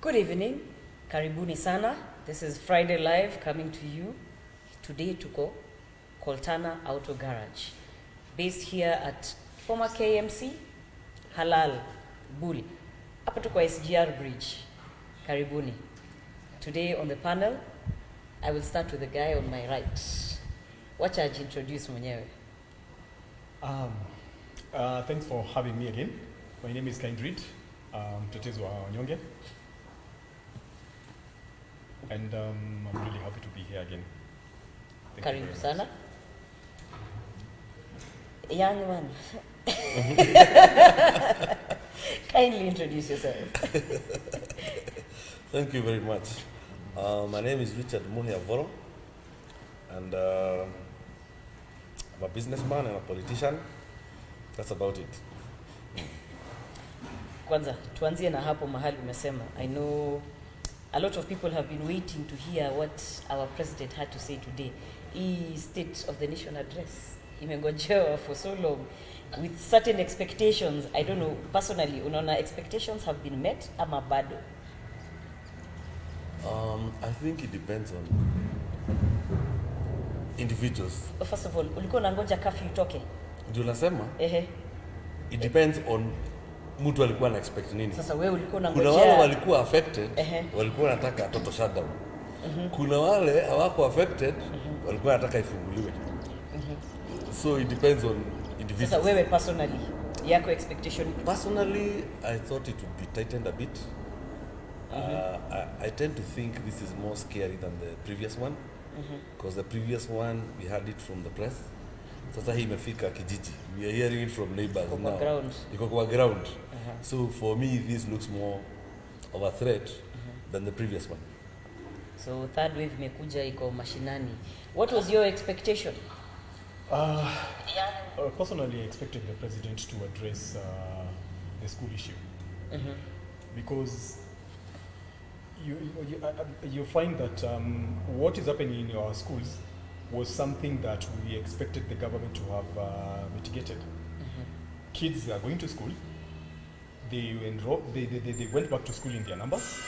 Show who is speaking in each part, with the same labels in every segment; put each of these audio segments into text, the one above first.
Speaker 1: Good evening, karibuni sana. This is Friday Live coming to you. Today tuko Coltana Auto Garage, based here at former KMC, Halal, Bull. Hapa tuko SGR Bridge. Karibuni. Today on the panel, I will start with the guy on my right. Wacha introduce mwenyewe.
Speaker 2: Thanks for having me again. My name is Kindred, mtetezi wa wanyonge. And I'm really happy to be here again.
Speaker 1: Karibu sana. Young one. Kindly introduce yourself.
Speaker 3: Thank you very much. My name is Richard Muhia Voro, and I'm a businessman and a politician. That's about it.
Speaker 1: Kwanza, tuanzie na hapo mahali umesema. I know a lot of people have been waiting to hear what our president had to say today. Hii State of the Nation address imengojewa for so long with certain expectations. I don't know, personally, unaona expectations have been met ama bado?
Speaker 3: I think it depends on individuals.
Speaker 1: First of all, ulikuwa unangoja curfew itoke?
Speaker 3: Ndio nasema?
Speaker 1: Ehe.
Speaker 3: It depends on mtu alikuwa na expect nini.
Speaker 1: Sasa wewe ulikuwa unangojea.
Speaker 3: Kuna wale walikuwa affected,
Speaker 1: Ehe.
Speaker 3: walikuwa wanataka toto shutdown. Kuna wale hawako affected, walikuwa wanataka ifunguliwe. So it depends on individuals.
Speaker 1: Sasa wewe personally, yako expectation?
Speaker 3: Personally, I thought it would be tightened a bit. I tend to think this is more scary than the previous one, because the previous one we had it from the press. Sasa hii imefika kijiji. We are hearing it from neighbors now.
Speaker 1: Ground.
Speaker 3: Iko kwa ground. So for me, this looks more of a threat than the previous one.
Speaker 1: So third wave imekuja iko mashinani. What was your expectation?
Speaker 2: Personally, I expected the president to address the school issue. Because you find that what is happening in our schools was something that we expected the government to have mitigated. Kids are going to school. They went back to school in their numbers.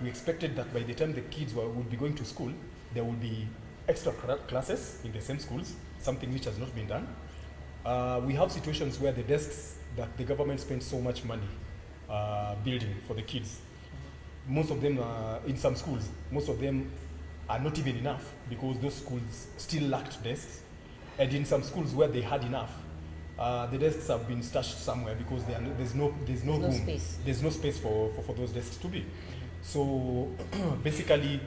Speaker 2: We expected that by the time the kids would be going to school, there would be extra classes in the same schools, something which has not been done. We have situations where the desks that the government spends so much money building for the kids, most of them in some schools, most of them are not even enough because those schools still lacked desks. And in some schools where they had enough, the desks have been stashed somewhere because there's no room.
Speaker 1: Space.
Speaker 2: There's no space for those desks to be. So basically,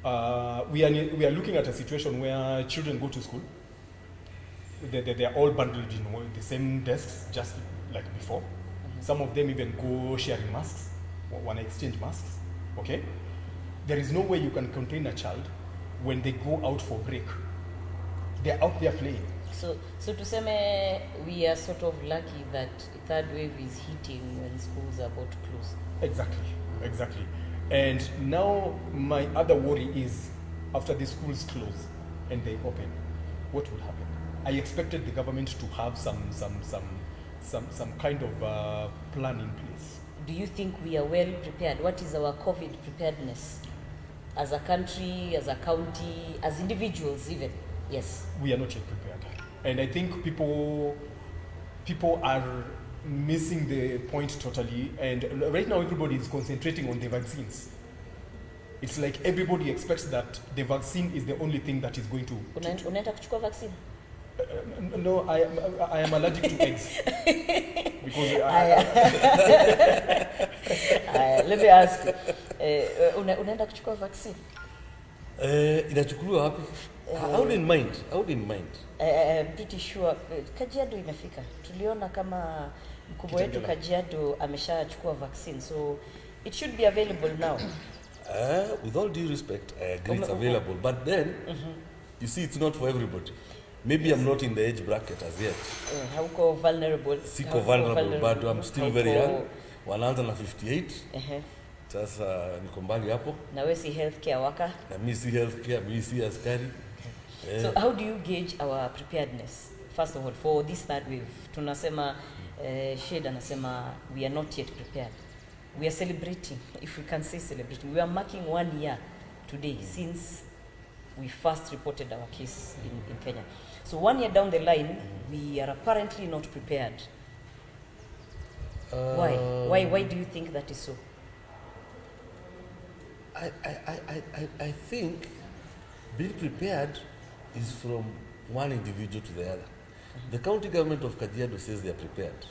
Speaker 2: we are looking at a situation where children go to school. They are all bundled in the same desks, just like before. Some of them even go sharing masks, want to exchange masks. Okay, there is no way you can contain a child when they go out for break. They're out there playing.
Speaker 1: So tuseme we are sort of lucky that third wave is hitting when schools are about to close.
Speaker 2: Exactly. And now my other worry is after the schools close and they open, what will happen? I expected the government to have some kind of plan in place.
Speaker 1: Do you think we are well prepared? What is our COVID preparedness as a country, as a county, as individuals even? Yes.
Speaker 2: We are not yet prepared. And I think people are missing the point totally. And right now everybody is concentrating on the vaccines. It's like everybody expects that the vaccine is the only thing that is going to...
Speaker 1: Unaenda kuchukua vaccine?
Speaker 2: No, I am allergic to eggs. Because
Speaker 1: let me ask you, unaenda kuchukua vaccine?
Speaker 3: Inachukuliwa wapi? I wouldn't mind.
Speaker 1: Pretty sure Kajiado imefika. Tuliona kama mkubwa wetu Kajiado ameshachukua vaccine, so it should be available now.
Speaker 3: With all due respect, I agree it's available, but then you see, it's not for everybody. Maybe I'm not in the age bracket as yet.
Speaker 1: Hauko vulnerable.
Speaker 3: Siko vulnerable, but I'm still very young. Wanaanza na 58. Sasa niko mbali hapo.
Speaker 1: Na wewe si healthcare worker.
Speaker 3: Na mimi si healthcare, mimi si askari.
Speaker 1: So how do you gauge our preparedness? First of all, for this third wave, tunasema Shade anasema we are not yet prepared. we are celebrating, if we can say celebrating, we are marking 1 year today since we first reported our case in Kenya. So 1 year down the line, we are apparently not prepared. Why? Why do you think that is so?
Speaker 3: I think being prepared is from one individual to the other. The county government of Kajiado says they are prepared.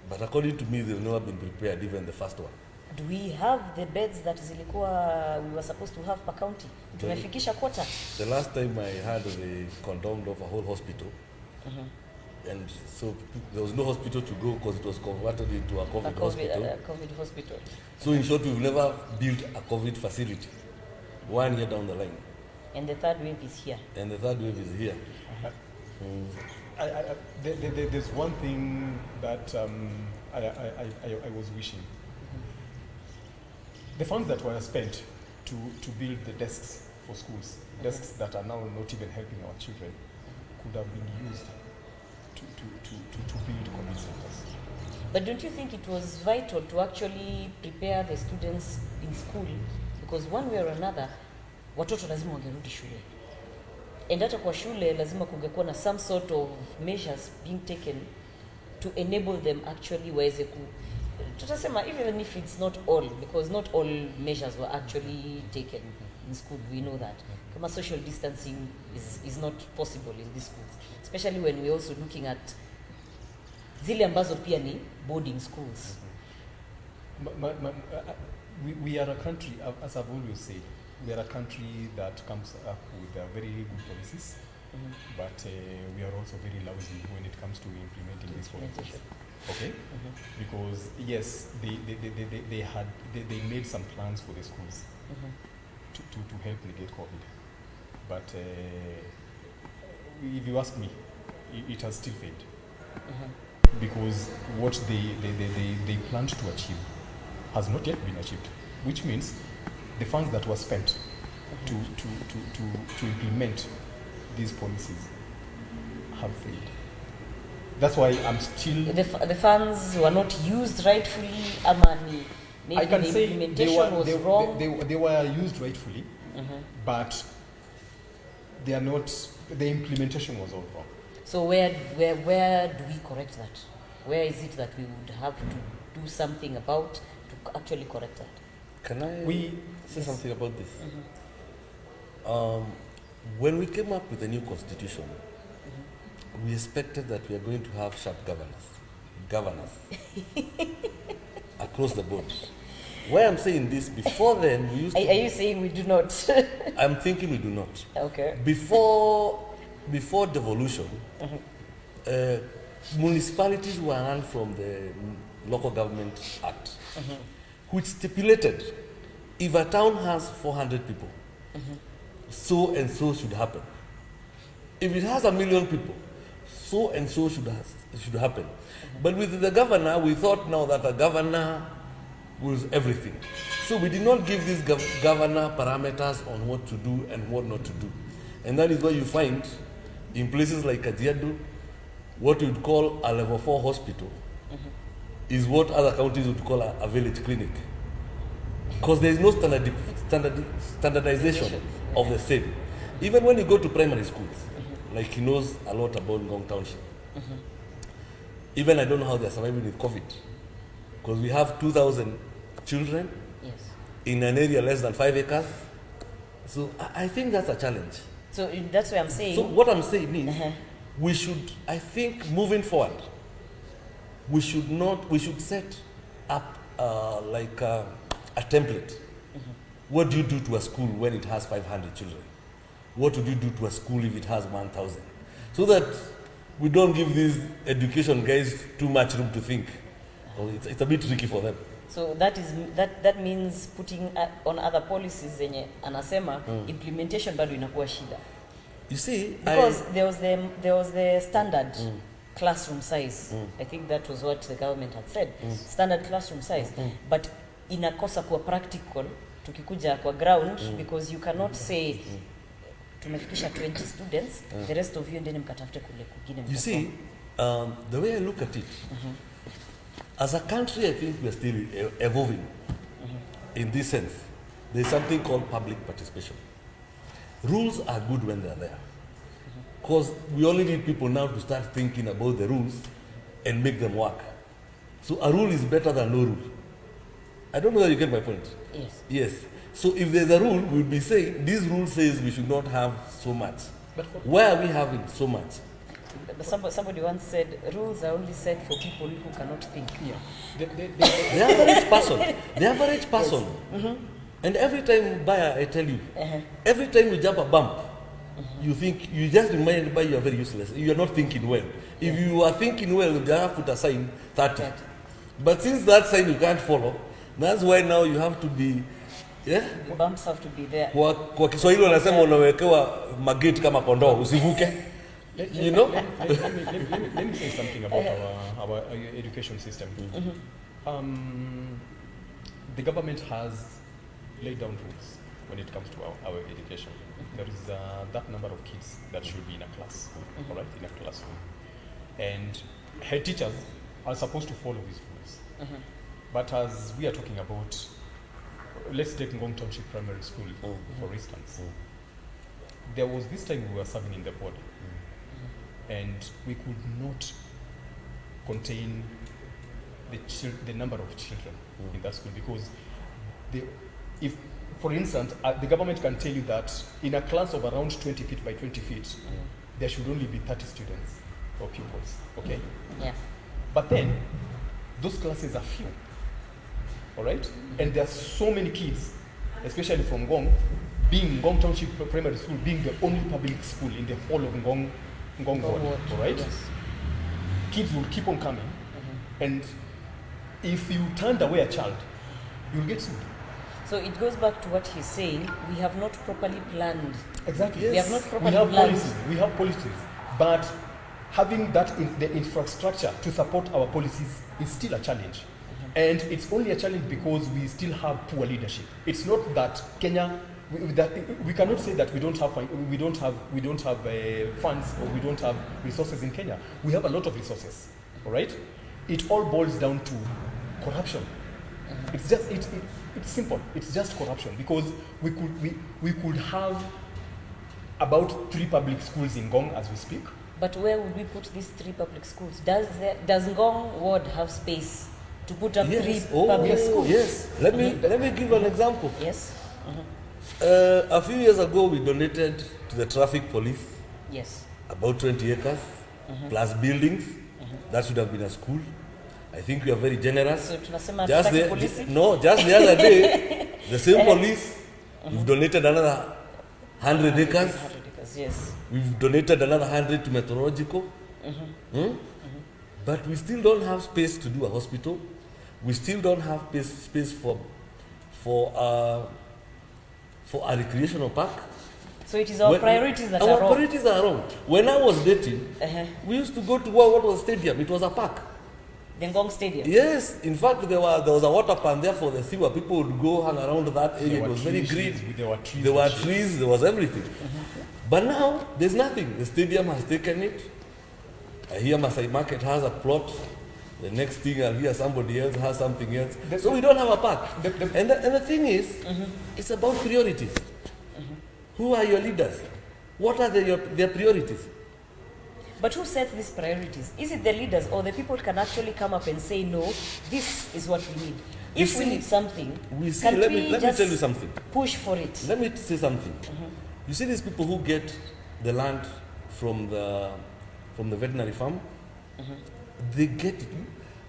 Speaker 3: But according to me, they've never been prepared, even the first one.
Speaker 1: Do we have the beds that zilikuwa we were supposed to have per county? Tumefikisha quota?
Speaker 3: The last time I heard, they condemned off a whole hospital. And so there was no hospital to go because it was converted into a COVID hospital.
Speaker 1: COVID hospital.
Speaker 3: So in short, we've never built a COVID facility 1 year down the line.
Speaker 1: And the third wave is here.
Speaker 3: And the third wave is here.
Speaker 2: There's one thing that I was wishing. The funds that were spent to build the desks for schools, desks that are now not even helping our children, could have been used to build COVID centers.
Speaker 1: But don't you think it was vital to actually prepare the students in school? Because one way or another, watoto lazima wangerudi shule. And hata kwa shule lazima kungekuwa na some sort of measures being taken to enable them actually waweze ku tutasema, even if it's not all, because not all measures were actually taken in school, we know that. Kama social distancing is not possible in these schools, especially when we're also looking at zile ambazo pia ni boarding schools.
Speaker 2: We are a country, as I've always said, we are a country that comes up with very good policies, but we are also very lousy when it comes to implementing these policies. Okay, because yes, they made some plans for the schools to help negate COVID, but if you ask me, it has still failed because what they planned to achieve has not yet been achieved, which means the funds that were spent to implement these policies have failed. That's why I'm still...
Speaker 1: The funds were not used rightfully, maybe
Speaker 2: I can
Speaker 1: the
Speaker 2: say
Speaker 1: implementation was wrong.
Speaker 2: They were used rightfully, but they are not... The implementation was all wrong.
Speaker 1: So where do we correct that? Where is it that we would have to do something about to actually correct that?
Speaker 3: Can I say something about this? When we came up with the new constitution, we expected that we are going to have sharp governors across the board. Why I'm saying this, before then we used to...
Speaker 1: Are you saying we do not?
Speaker 3: I'm thinking we do not.
Speaker 1: Okay.
Speaker 3: Before devolution, municipalities were run from the Local Government Act, which stipulated if a town has 400 people, so and so should happen. If it has 1 million people, so and so should happen. But with the governor, we thought now that a governor was everything. So we did not give this governor parameters on what to do and what not to do. And that is why you find in places like Kajiado, what we would call a level 4 hospital is what other counties would call a village clinic. Because there is no standardization of the same. Even when you go to primary schools, like he knows a lot about Ngong Township. Even I don't know how they're surviving with COVID. Because we have 2,000 children in an area less than 5 acres. So I think that's a challenge.
Speaker 1: So that's what I'm saying.
Speaker 3: So what I'm saying is, we should, I think moving forward, we should set up like a template. What do you do to a school when it has 500 children? What would you do to a school if it has 1,000? So that we don't give these education guys too much room to think. It's a bit tricky for them.
Speaker 1: So that means putting on other policies zenye anasema implementation bado inakuwa shida.
Speaker 3: You see,
Speaker 1: because there was the standard classroom size. I think that was what the government had said. Standard classroom size. But inakosa kuwa practical tukikuja kwa ground because you cannot say tumefikisha 20 students, the rest of you ndeni mkatafute kule kugine.
Speaker 3: You see, the way I look at it, As a country, I think we're still evolving in this sense. There's something called public participation. Rules are good when they're there. Because we only need people now to start thinking about the rules and make them work. So a rule is better than no rule. I don't know whether you get my point.
Speaker 1: Yes.
Speaker 3: Yes. So if there's a rule, we'll be saying, this rule says we should not have so much.
Speaker 2: But
Speaker 3: Why are we having so much?
Speaker 1: Somebody once said rules are only set for people who cannot think.
Speaker 2: yeah,
Speaker 3: The average person, and every time, Baya, I tell you, every time you jump a bump, you think, you just reminded by you are very useless. You are not thinking well. If you are thinking well, you have to put a sign 30. But since that sign you can't follow, that's why now you have to be, yeah?
Speaker 1: The bumps have to be there.
Speaker 3: Kwa Kiswahili wanasema unawekewa mageti kama kondoo usivuke. You know?
Speaker 2: Let me say something about our education system. The government has laid down rules when it comes to our education. There is that number of kids that should be in a class, all right, in a classroom. And head teachers are supposed to follow these rules. But as we are talking about, let's take Ngong Township Primary School, for instance. There was this time we were serving in the board, and we could not contain the number of children in that school because if, for instance, the government can tell you that in a class of around 20 feet by 20 feet, there should only be 30 students or pupils, okay?
Speaker 1: Yeah.
Speaker 2: But then, those classes are few, all right? And there are so many kids, especially from Ngong, being Ngong Township Primary School, being the only public school in the whole of Ngong ward, all right?
Speaker 1: Yes.
Speaker 2: Kids will keep on coming, and if you turned away a child, you'll get sued.
Speaker 1: So it goes back to what he's saying. We have not properly planned.
Speaker 2: Exactly.
Speaker 1: Yes. We have not properly
Speaker 2: We have
Speaker 1: planned.
Speaker 2: policies. We have policies, but having that in the infrastructure to support our policies is still a challenge, and it's only a challenge because we still have poor leadership. It's not that Kenya. We cannot say that we don't have funds or we don't have resources in Kenya. We have a lot of resources, all right? It all boils down to corruption. It's just it's simple. It's just corruption because we could have about 3 public schools in Ngong as we speak.
Speaker 1: But where would we put these 3 public schools? Does Ngong ward have space to put up 3 public schools?
Speaker 3: Yes. Let me give an example.
Speaker 1: Yes.
Speaker 3: A few years ago, we donated to the traffic police
Speaker 1: Yes.
Speaker 3: about 20 acres plus buildings. That should have been a school. I think we are very generous.
Speaker 1: So tunasema
Speaker 3: Just
Speaker 1: tutaki
Speaker 3: the,
Speaker 1: polisi?
Speaker 3: no, just the other day, the same police, we've donated another 100 acres.
Speaker 1: 100 acres, yes.
Speaker 3: We've donated another 100 to meteorological. But we still don't have space to do a hospital. We still don't have space for a recreational park.
Speaker 1: So it is our priorities that are
Speaker 3: Our
Speaker 1: wrong.
Speaker 3: priorities are wrong. When I was dating, we used to go to what was stadium. It was a park.
Speaker 1: The Ngong Stadium.
Speaker 3: Yes, in fact, there was a water pan there for the sea where people would go hang around that area.
Speaker 2: There
Speaker 3: It
Speaker 2: were
Speaker 3: was very green.
Speaker 2: There were trees.
Speaker 3: There were trees. There was everything. But now there's nothing. The stadium has taken it. I hear Masai Market has a plot. The next thing I'll hear somebody else has something else. So we don't have a park. And the thing is, it's about priorities. Who are your leaders? What are their priorities?
Speaker 1: But who sets these priorities? Is it the leaders or the people can actually come up and say, no, this is what we need? If we need something, can
Speaker 3: let
Speaker 1: we
Speaker 3: me
Speaker 1: just
Speaker 3: tell you something.
Speaker 1: push for it?
Speaker 3: Let me say something. You see these people who get the land from the veterinary farm, they get it.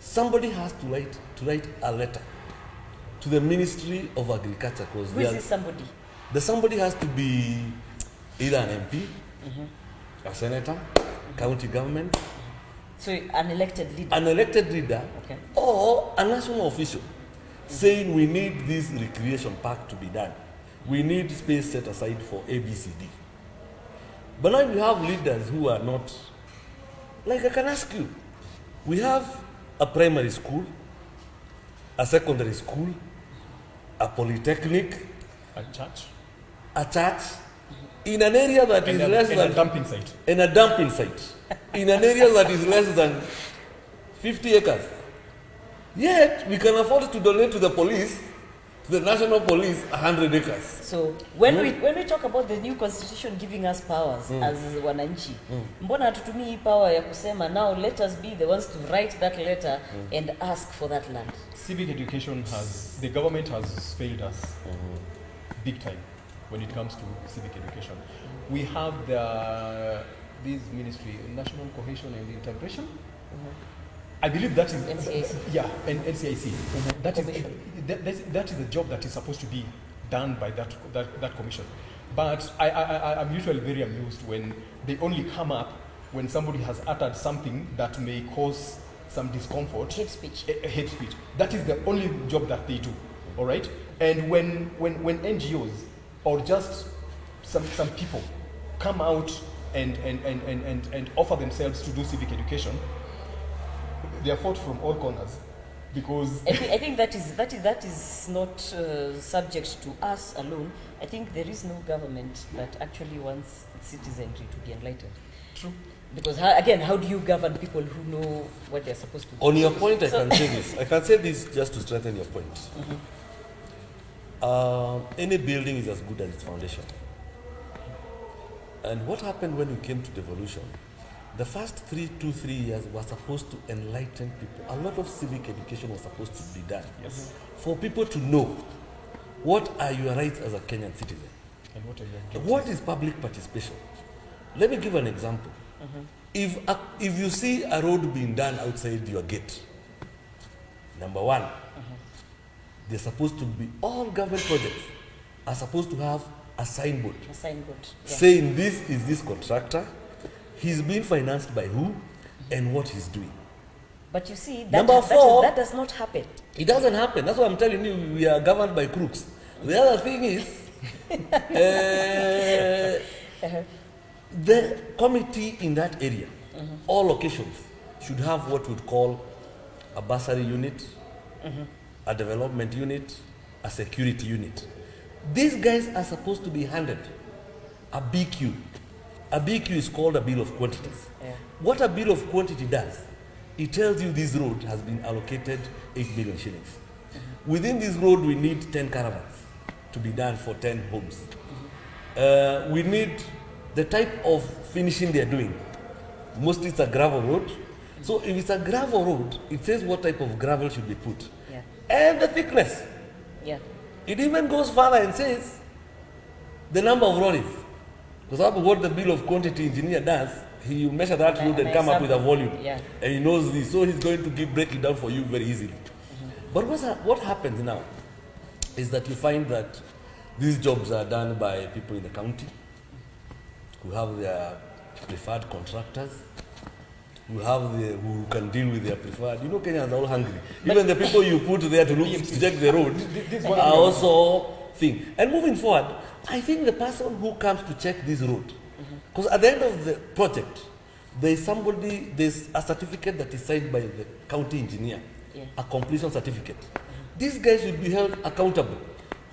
Speaker 3: Somebody has to write a letter to the Ministry of Agriculture.
Speaker 1: Who is this somebody?
Speaker 3: The somebody has to be either an MP, a senator, county government,
Speaker 1: So an elected leader.
Speaker 3: an elected leader,
Speaker 1: Okay.
Speaker 3: or a national official saying we need this recreation park to be done. We need space set aside for ABCD. But now you have leaders who are not, like I can ask you, we have a primary school, a secondary school, a polytechnic,
Speaker 2: A church.
Speaker 3: a church, in an area that is less
Speaker 2: and
Speaker 3: than
Speaker 2: a dumping site.
Speaker 3: in a dumping site, in an area that is less than 50 acres. Yet, we can afford to donate to the police, to the national police, 100 acres.
Speaker 1: So when we talk about the new constitution giving us powers as wananchi, mbona hatutumii hii power ya kusema now let us be the ones to write that letter and ask for that land?
Speaker 2: Civic education the government has failed us big time when it comes to civic education. We have this ministry, National Cohesion and Integration. I believe that is
Speaker 1: NCIC.
Speaker 2: Yeah, and NCIC. That is a job that is supposed to be done by that commission. But I'm usually very amused when they only come up when somebody has uttered something that may cause some discomfort.
Speaker 1: Hate speech.
Speaker 2: Hate speech. That is the only job that they do. All right. And when NGOs or just some people come out and offer themselves to do civic education, they are fought from all corners, because
Speaker 1: I think that is not subject to us alone. I think there is no government that actually wants its citizenry to be enlightened.
Speaker 2: True.
Speaker 1: Because how do you govern people who know what they're supposed to do?
Speaker 3: On your point, I can say this. I can say this just to strengthen your point. Any building is as good as its foundation. And what happened when we came to devolution? The first 3 years were supposed to enlighten people. A lot of civic education was supposed to be done.
Speaker 2: Yes.
Speaker 3: For people to know what are your rights as a Kenyan citizen.
Speaker 2: And what are your jobs?
Speaker 3: What is public participation? Let me give an example. If you see a road being done outside your gate, number one, they're supposed to be, all government projects are supposed to have a signboard.
Speaker 1: A signboard. Yeah.
Speaker 3: Saying this is this contractor, he's being financed by who, and what he's doing.
Speaker 1: But you see,
Speaker 3: Number four,
Speaker 1: that does not happen.
Speaker 3: It doesn't happen. That's why I'm telling you, we are governed by crooks. The other thing is, the committee in that area, all locations, should have what we'd call a bursary unit, a development unit, a security unit. These guys are supposed to be handed a BQ. A BQ is called a bill of quantities.
Speaker 1: Yeah.
Speaker 3: What a bill of quantity does, it tells you this road has been allocated 8 billion shillings. Within this road, we need 10 caravans to be done for 10 homes. We need the type of finishing they're doing. Mostly it's a gravel road. So if it's a gravel road, it says what type of gravel should be put.
Speaker 1: Yeah.
Speaker 3: And the thickness.
Speaker 1: Yeah.
Speaker 3: It even goes further and says the number of lorries. Because what the bill of quantity engineer does, he measure that road and come up with a volume.
Speaker 1: Yeah.
Speaker 3: And he knows this. So he's going to break it down for you very easily. But what happens now is that you find that these jobs are done by people in the county who have their preferred contractors, who can deal with their preferred. You know, Kenyans are all hungry. Even the people you put there to check the road are also thing. And moving forward, I think the person who comes to check this road, because at the end of the project, there's a certificate that is signed by the county engineer, a completion certificate. These guys will be held accountable.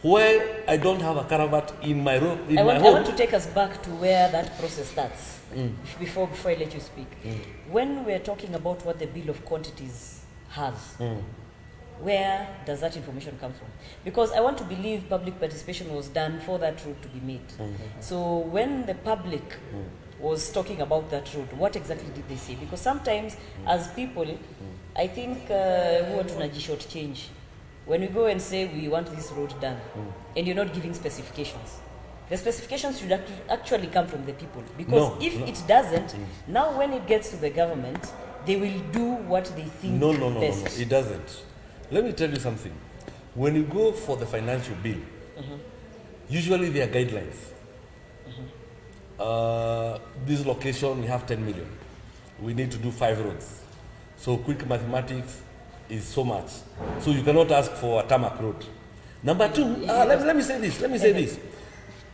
Speaker 3: Where I don't have a caravan in my road, I
Speaker 1: want to take us back to where that process starts. Before I let you speak. When we're talking about what the bill of quantities has, where does that information come from? Because I want to believe public participation was done for that road to be made. So when the public was talking about that road, what exactly did they say? Because sometimes as people, I think huwa tunajishort change. When we go and say we want this road done, and you're not giving specifications, the specifications should actually come from the people. Because if it doesn't, now when it gets to the government, they will do what they think best.
Speaker 3: No, it doesn't. Let me tell you something. When you go for the financial bill, usually there are guidelines. This location, we have 10 million. We need to do 5 roads. So quick mathematics is so much. So you cannot ask for a tarmac road. Number 2, let me say this.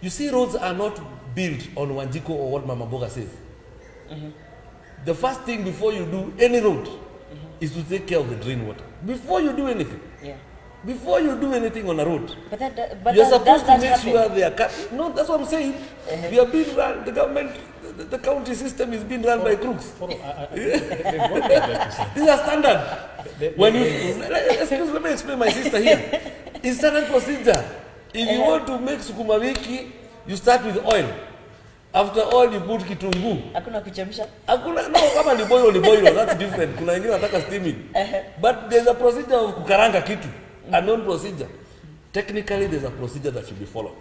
Speaker 3: You see, roads are not built on Wanjiko or what Mama Boga says. The first thing before you do any road is to take care of the drain water. Before you do anything.
Speaker 1: Yeah.
Speaker 3: Before you do anything on a road.
Speaker 1: But
Speaker 3: you're supposed to
Speaker 1: does
Speaker 3: make
Speaker 1: that
Speaker 3: sure they are cut. No, that's what I'm saying. We are being run, the government, the county system is being run by crooks.
Speaker 2: There's one thing I'd like to say.
Speaker 3: These are standard. When you, let me explain my sister here. It's standard procedure. If you want to make sukuma wiki, you start with oil. After oil, you put kitunguu.
Speaker 1: Hakuna kuchemsha?
Speaker 3: Hakuna, no, kama ni boilo, that's different. Kuna wengine wanataka steaming. But there's a procedure of kukaranga kitu, a known procedure. Technically, there's a procedure that should be followed.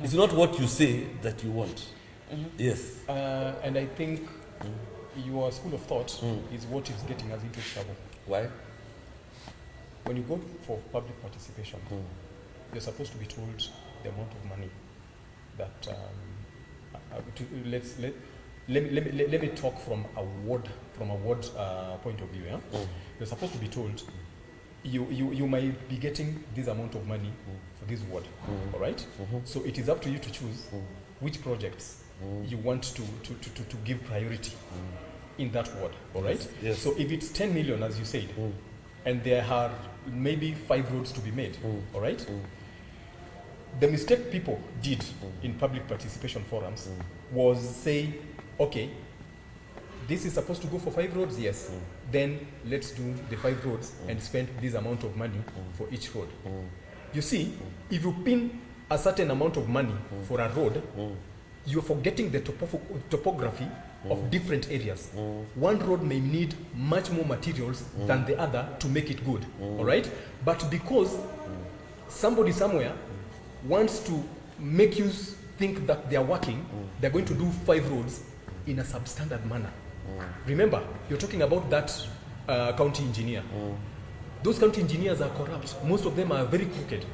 Speaker 3: It's not what you say that you want. Yes.
Speaker 2: And I think your school of thought is what is getting us into trouble.
Speaker 3: Why?
Speaker 2: When you go for public participation, you're supposed to be told the amount of money that let me talk from a ward point of view. Yeah? You're supposed to be told you might be getting this amount of money for this ward. All right. So it is up to you to choose which projects you want to give priority in that ward. All right.
Speaker 3: Yes.
Speaker 2: So if it's 10 million, as you said, and there are maybe 5 roads to be made. All right. The mistake people did in public participation forums was say, okay, this is supposed to go for 5 roads, yes. Then let's do the 5 roads and spend this amount of money for each road. You see, if you pin a certain amount of money for a road, you're forgetting the topography of different areas. One road may need much more materials than the other to make it good, all right? But because somebody somewhere wants to make you think that they are working, they're going to do 5 roads in a substandard manner. Remember, you're talking about that county engineer. Those county engineers are corrupt. Most of them are very crooked.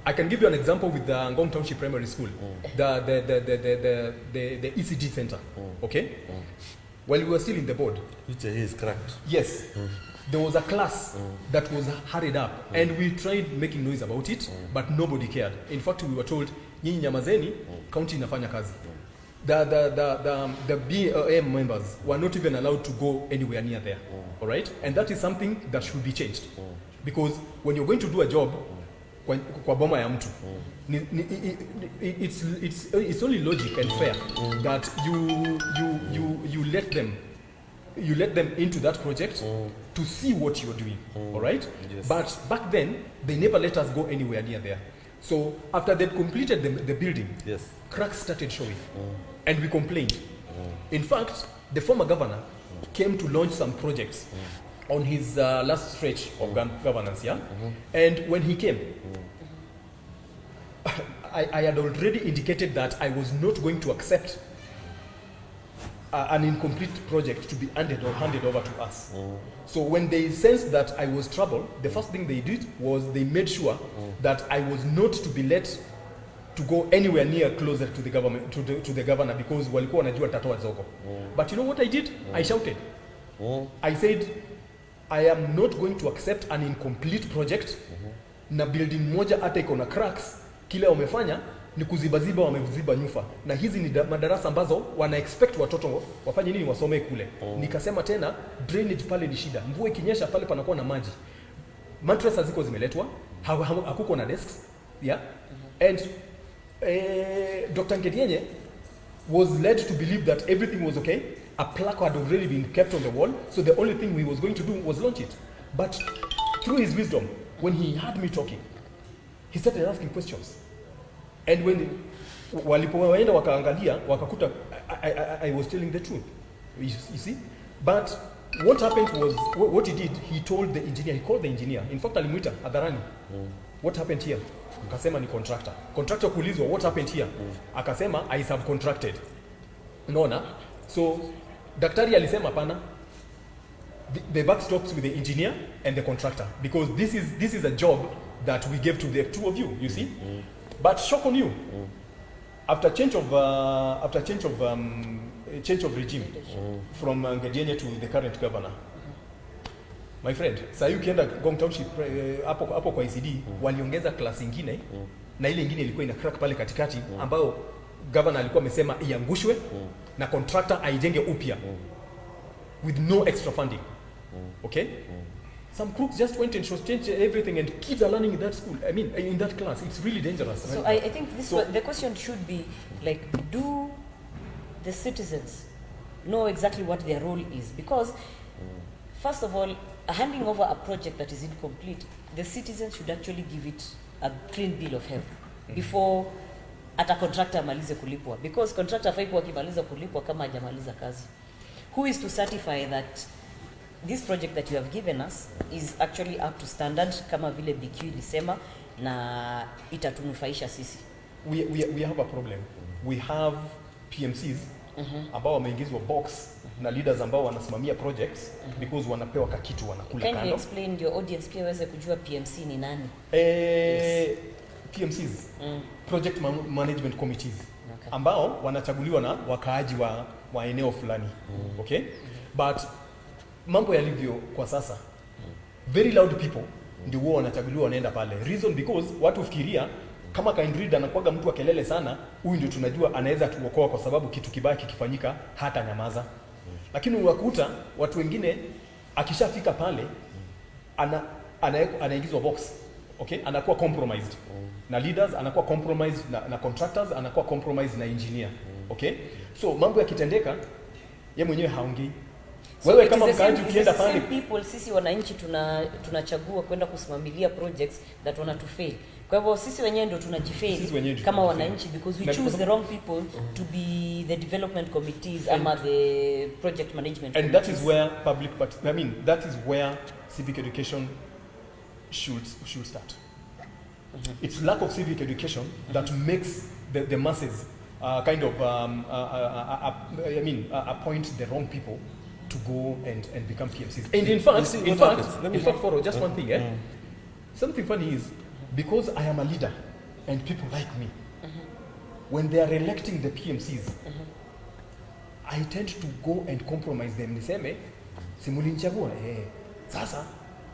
Speaker 2: I can give you an example with the Ngong Township Primary School, the ECD Center. Okay? While we were still in the board.
Speaker 3: Which is correct.
Speaker 2: Yes. There was a class that was hurried up, and we tried making noise about it, but nobody cared. In fact, we were told, nyinyi nyamazeni, county inafanya kazi. The BOM members were not even allowed to go anywhere near there. All right? And that is something that should be changed. Because when you're going to do a job, kwa boma ya mtu, it's only logic and fair that you let them into that project to see what you're doing. All right?
Speaker 3: Yes.
Speaker 2: But back then, they never let us go anywhere near there. So after they completed the building,
Speaker 3: Yes.
Speaker 2: cracks started showing. And we complained. In fact, the former governor came to launch some projects on his last stretch of governance, yeah? And when he came, I had already indicated that I was not going to accept an incomplete project to be handed over to us. So when they sensed that I was trouble, the first thing they did was they made sure that I was not to be let to go anywhere near closer to the government, to the governor, because walikuwa wanajua tatoa zoko. But you know what I did? I shouted. I said, I am not going to accept an incomplete project na building moja hata iko na cracks, kile wamefanya ni kuzibaziba, wameziba nyufa, na hizi ni madarasa ambazo wana expect watoto wafanye nini, wasome kule. Nikasema tena, drainage pale ni shida, mvua ikinyesha pale panakuwa na maji, mattress haziko zimeletwa, hakuko na desks, yeah. And Dr. Ngedienye was led to believe that everything was okay. A plaque had already been kept on the wall, so the only thing he was going to do was launch it. But through his wisdom, when he heard me talking, he started asking questions. And when walipoenda wakaangalia, wakakuta I was telling the truth. You see? But what happened was, what he did, he told the engineer, he called the engineer. In fact, alimuita hadharani. What happened here? Akasema ni contractor. Contractor kuulizwa, what happened here? Akasema I subcontracted. Unaona? So daktari alisema hapana. The buck stops with the engineer and the contractor, because this is a job that we gave to the two of you, you see? But shock on you. After change of regime from Ngedienye to the current governor, my friend, saa hii ukienda Ngong Township hapo kwa ICD waliongeza class nyingine na ile nyingine ilikuwa ina crack pale katikati ambayo governor alikuwa amesema iangushwe na contractor aijenge upya with no extra funding. Okay? Some crooks just went and changed everything, and kids are learning in that school. I mean, in that class. It's really dangerous.
Speaker 1: So I think the question should be like, do the citizens know exactly what their role is, because first of all, handing over a project that is incomplete, the citizens should actually give it a clean bill of health before hata contractor amalize kulipwa, because contractor hafai kuwa akimaliza kulipwa kama hajamaliza kazi. Who is to certify that this project that you have given us is actually up to standard kama vile BQ ilisema na itatunufaisha sisi?
Speaker 2: We have a problem. We have PMCs ambao wameingizwa box na leaders ambao wanasimamia projects because wanapewa kakitu wanakula kando.
Speaker 1: Can you explain your audience pia waweze kujua PMC ni nani?
Speaker 2: Yes. PMCs, Project Management Committees, ambao wanachaguliwa na wakaaji wa eneo fulani. Okay? But mambo yalivyo kwa sasa, very loud people ndio wao wanachaguliwa wanaenda pale. Reason because watu fikiria kama Kindred anakuwaga mtu wa kelele sana, huyu ndio tunajua anaweza tuokoa kwa sababu kitu kibaya kikifanyika hata nyamaza. Lakini unakuta watu wengine akishafika pale anaingizwa box. Okay? Anakuwa compromised na leaders, anakuwa compromised na contractors, anakuwa compromised na engineer. Okay? So mambo yakitendeka yeye mwenyewe haongei. Wewe kama mkaaji ukienda pale,
Speaker 1: people sisi wananchi tunachagua kwenda kusimamilia projects that wana to fail. Kwa hivyo sisi wenyewe ndio tunajifail kama wananchi, because we choose the wrong people to be the development committees ama the project management
Speaker 2: and
Speaker 1: committees.
Speaker 2: that is where that is where civic education should start. It's lack of civic education that makes the masses appoint the wrong people to go and become PMCs. And in fact, for just one thing, something funny is, because I am a leader and people like me, when they are electing the PMCs, I tend to go and compromise them. Niseme, simulinchagua, sasa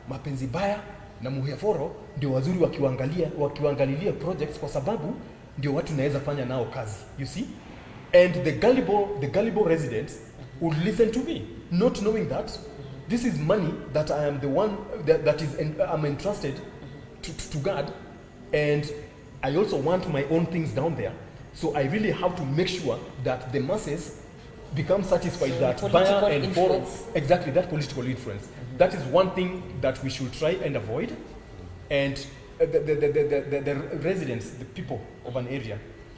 Speaker 2: mapenzi baya na muheforo ndio wazuri wakiwaangalilia projects kwa sababu ndio watu naweza fanya nao kazi. You see? And the gullible residents would listen to me, not knowing that this is money that I am the one I'm entrusted to guard, and I also want my own things down there. So I really have to make sure that the masses become satisfied that buyer and borrower, exactly, that political influence. That is one thing that we should try and avoid. And the residents, the people of an area,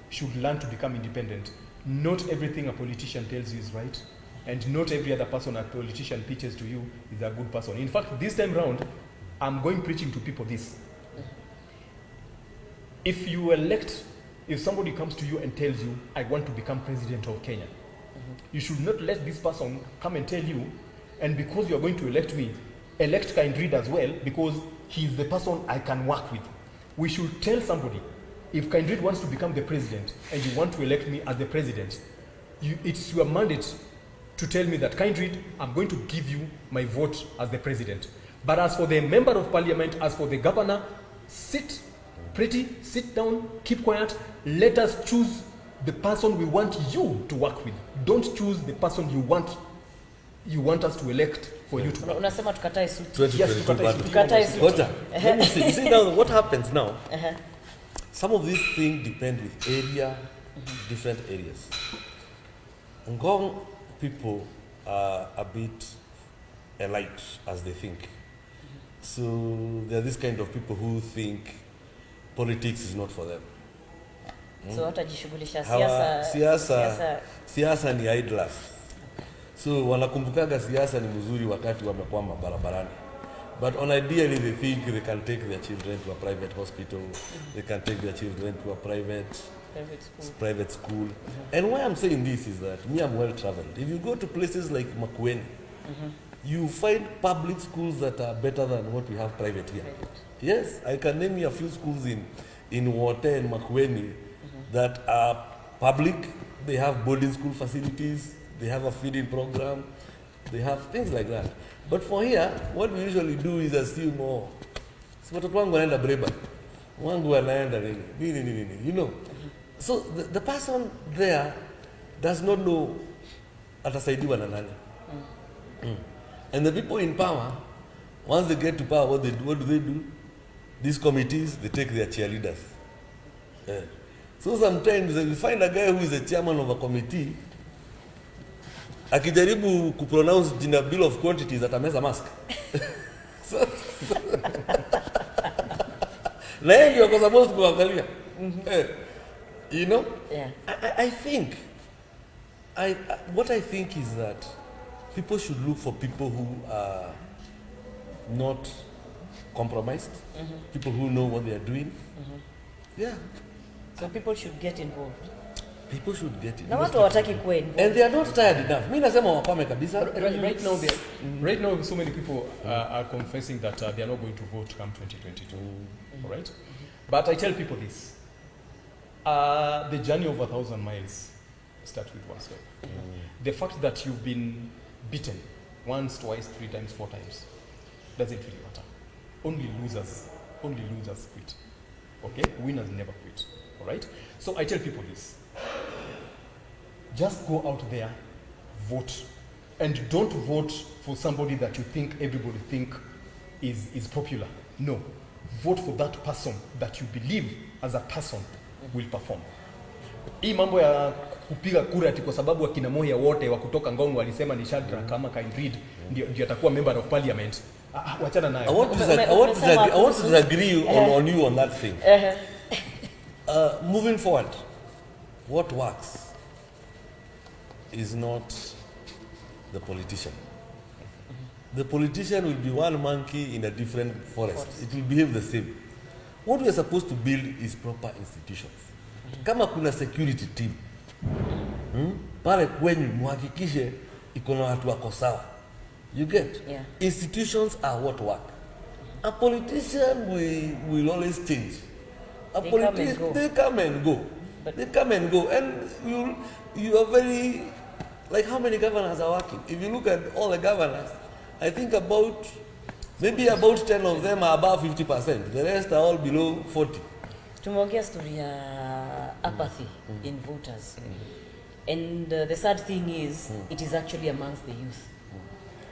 Speaker 2: should learn to become independent. Not everything a politician tells you is right, and not every other person a politician pitches to you is a good person. In fact, this time round, I'm going preaching to people this. If somebody comes to you and tells you, I want to become president of Kenya, you should not let this person come and tell you, and because you are going to elect me, elect Kindred as well, because he is the person I can work with. We should tell somebody, if Kindred wants to become the president and you want to elect me as the president, it's your mandate to tell me that, Kindred, I'm going to give you my vote as the president. But as for the member of parliament, as for the governor, sit down, keep quiet, let us choose the person we want you to work with. Don't choose the person you want us to elect for you to work.
Speaker 1: Unasema tukatae suti.
Speaker 2: Yes,
Speaker 1: tukatae suti.
Speaker 3: Let me see. You see now what happens now? Some of these things depend with area, different areas. Ngong people are a bit elite as they think. So there are this kind of people who think politics is not for them.
Speaker 1: So watajishughulisha
Speaker 3: siasa ni idlers. So wanakumbukaga siasa ni mzuri wakati wamekwama barabarani. But on ideally they think they can take their children to a private hospital, they can take their children to a private school. And why I'm saying this is that me, I'm well traveled. If you go to places like Makueni, you find public schools that are better than what we have private here. Yes, I can name you a few schools in Wote and Makueni that are public. They have boarding school facilities, they have a feeding program, they have things like that. But for here, what we usually do is assume, watoto wangu wanaenda Breba, wangu wanaenda nini, you know. So the person there does not know atasaidiwa na nani. And the people in power, once they get to power, what do they do? These committees, they take their cheerleaders. So sometimes you find a guy who is a chairman of a committee, akijaribu kupronounce jina bill of quantities atameza mask. Na yeye ndio kwa sababu kuangalia. You know?
Speaker 1: Yeah.
Speaker 3: I think what I think is that people should look for people who are not compromised, people who know what they are doing. Yeah.
Speaker 2: So
Speaker 1: people should get involved.
Speaker 3: People should get it.
Speaker 1: Na watu hawataki kuwa involved.
Speaker 3: And they are not tired enough. Mimi nasema wakome kabisa.
Speaker 2: Right now so many people are confessing that they are not going to vote come 2022. All right? But I tell people this. The journey of 1,000 miles starts with one step. The fact that you've been beaten once, twice, 3 times, 4 times doesn't really matter. Only losers quit. Okay? Winners never quit. All right? So I tell people this. Just go out there, vote. And don't vote for somebody that you think everybody think is popular. No. Vote for that person that you believe as a person will perform. Hii mambo ya kupiga kura ati kwa sababu akina Moya wote wa kutoka Ngong walisema ni Shadrack kama Kindred ndio atakuwa member of parliament. Wachana nayo.
Speaker 3: I want to disagree on you on that thing. Moving forward, what works is not the politician. The politician will be one monkey in a different forest. It will behave the same. What we are supposed to build is proper institutions. Kama kuna security team, pale kwenye muhakikishe iko na watu wako sawa. You get?
Speaker 1: Yeah.
Speaker 3: Institutions are what work. A politician will always change. They come and go. They come and go. And you are very, like how many governors are working? If you look at all the governors, I think maybe about 10 of them are above 50%. The rest are all below 40.
Speaker 1: Tumeongea story ya apathy in voters. And the sad thing is, it is actually amongst the youth.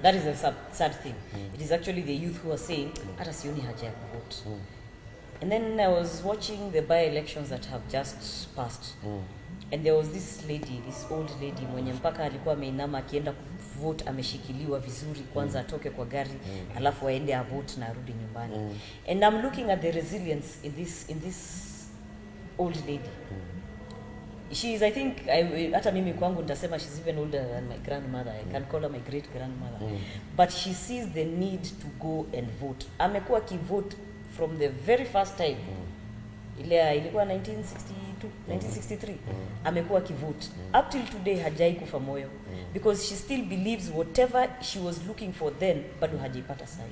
Speaker 1: That is the sad thing. It is actually the youth who are saying, hata sioni haja ya vote. And then I was watching the by-elections that have just passed. And there was this old lady mwenye mpaka alikuwa ameinama akienda vote ameshikiliwa vizuri kwanza atoke kwa gari alafu aende a vote na arudi nyumbani. And I'm looking at the resilience in this old lady. She is, I think, hata mimi kwangu nitasema she's even older than my grandmother. I can call her my great grandmother. But she sees the need to go and vote. Amekuwa kivote from the very first time. Ilikuwa 1963. Amekuwa kivote. Up till today hajai kufa moyo. Because she still believes whatever she was looking for then, bado hajaipata sahi.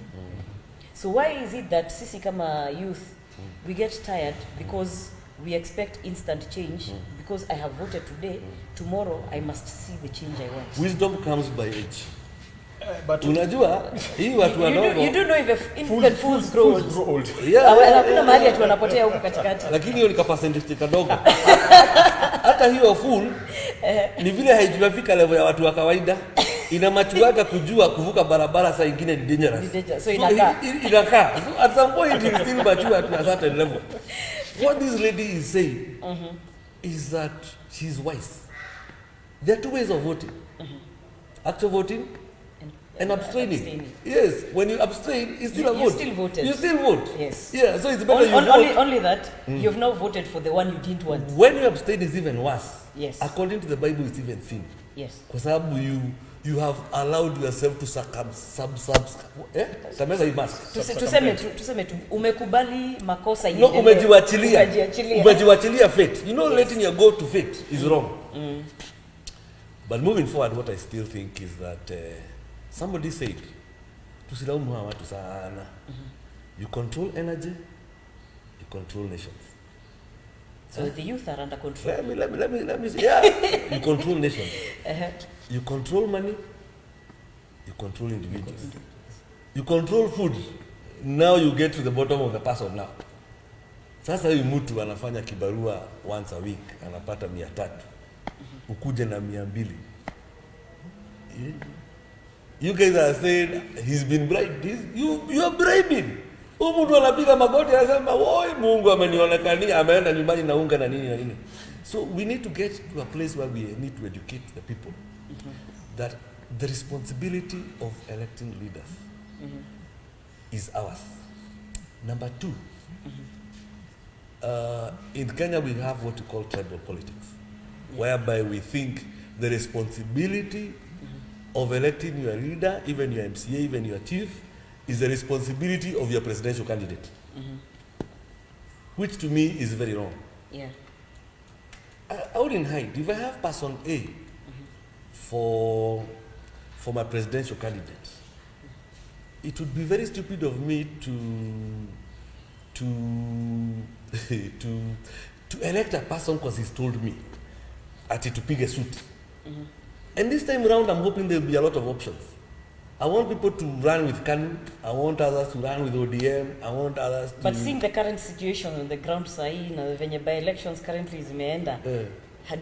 Speaker 1: So why is it that sisi kama youth, we get tired because we expect instant change? Because I have voted today, tomorrow I must see the change I want.
Speaker 3: Wisdom comes by age.
Speaker 2: But
Speaker 3: unajua hii watu wadogo
Speaker 1: you do know if fools grow old.
Speaker 3: Yeah.
Speaker 1: Kuna mahali atu wanapotea huko katikati.
Speaker 3: Lakini hiyo ni percentage kadogo. Hata hiyo fool ni vile haijafika level ya watu wa kawaida. Ina machuaga kujua kuvuka barabara saa nyingine ni dangerous.
Speaker 1: So inakaa.
Speaker 3: So at some point it still mature at a certain level. What this lady is saying is that she's wise. There are 2 ways of voting. Actual voting and abstaining. Yes, when you abstain, it's still a vote.
Speaker 1: You still voted.
Speaker 3: You still vote.
Speaker 1: Yes.
Speaker 3: Yeah, so it's better you vote.
Speaker 1: Only that, you've now voted for the one you didn't want.
Speaker 3: When you abstain is even worse.
Speaker 1: Yes.
Speaker 3: According to the Bible, it's even sin.
Speaker 1: Yes.
Speaker 3: Kwa sababu you have allowed yourself to sameza hii mask.
Speaker 1: Tuseme tu umekubali makosa
Speaker 3: No, umejiwachilia fate. You know, letting your go to fate is wrong. But moving forward, what I still think is that somebody said, tusilaumu hawa watu sana. You control energy, you control nations.
Speaker 1: So the youth are under control.
Speaker 3: Let me say, yeah. You control nations. You control money, you control individuals. You control food. Now you get to the bottom of the person now. Sasa huyu mtu anafanya kibarua once a week, anapata 300. Ukuje na 200. You guys are saying he's been bribed. You are bribing. Mtu anapiga magoti anasema, "Woi, Mungu amenionekania, ameenda nyumbani na unga na nini na nini." So we need to get to a place where we need to educate the people. that the responsibility of electing leaders is ours. Number two, in Kenya we have what we call tribal politics, whereby we think the responsibility of electing your leader, even your MCA, even your chief, is the responsibility of your presidential candidate, which to me is very wrong.
Speaker 1: Yeah.
Speaker 3: I wouldn't hide. If I have person A for my presidential candidate, it would be very stupid of me to elect a person because he's told me to pick a suit. And this time around, I'm hoping there will be a lot of options. I want people to run with KANU. I want others to run with ODM. I want others to...
Speaker 1: But seeing the current situation on the ground sahi na venye by-elections currently zimeenda,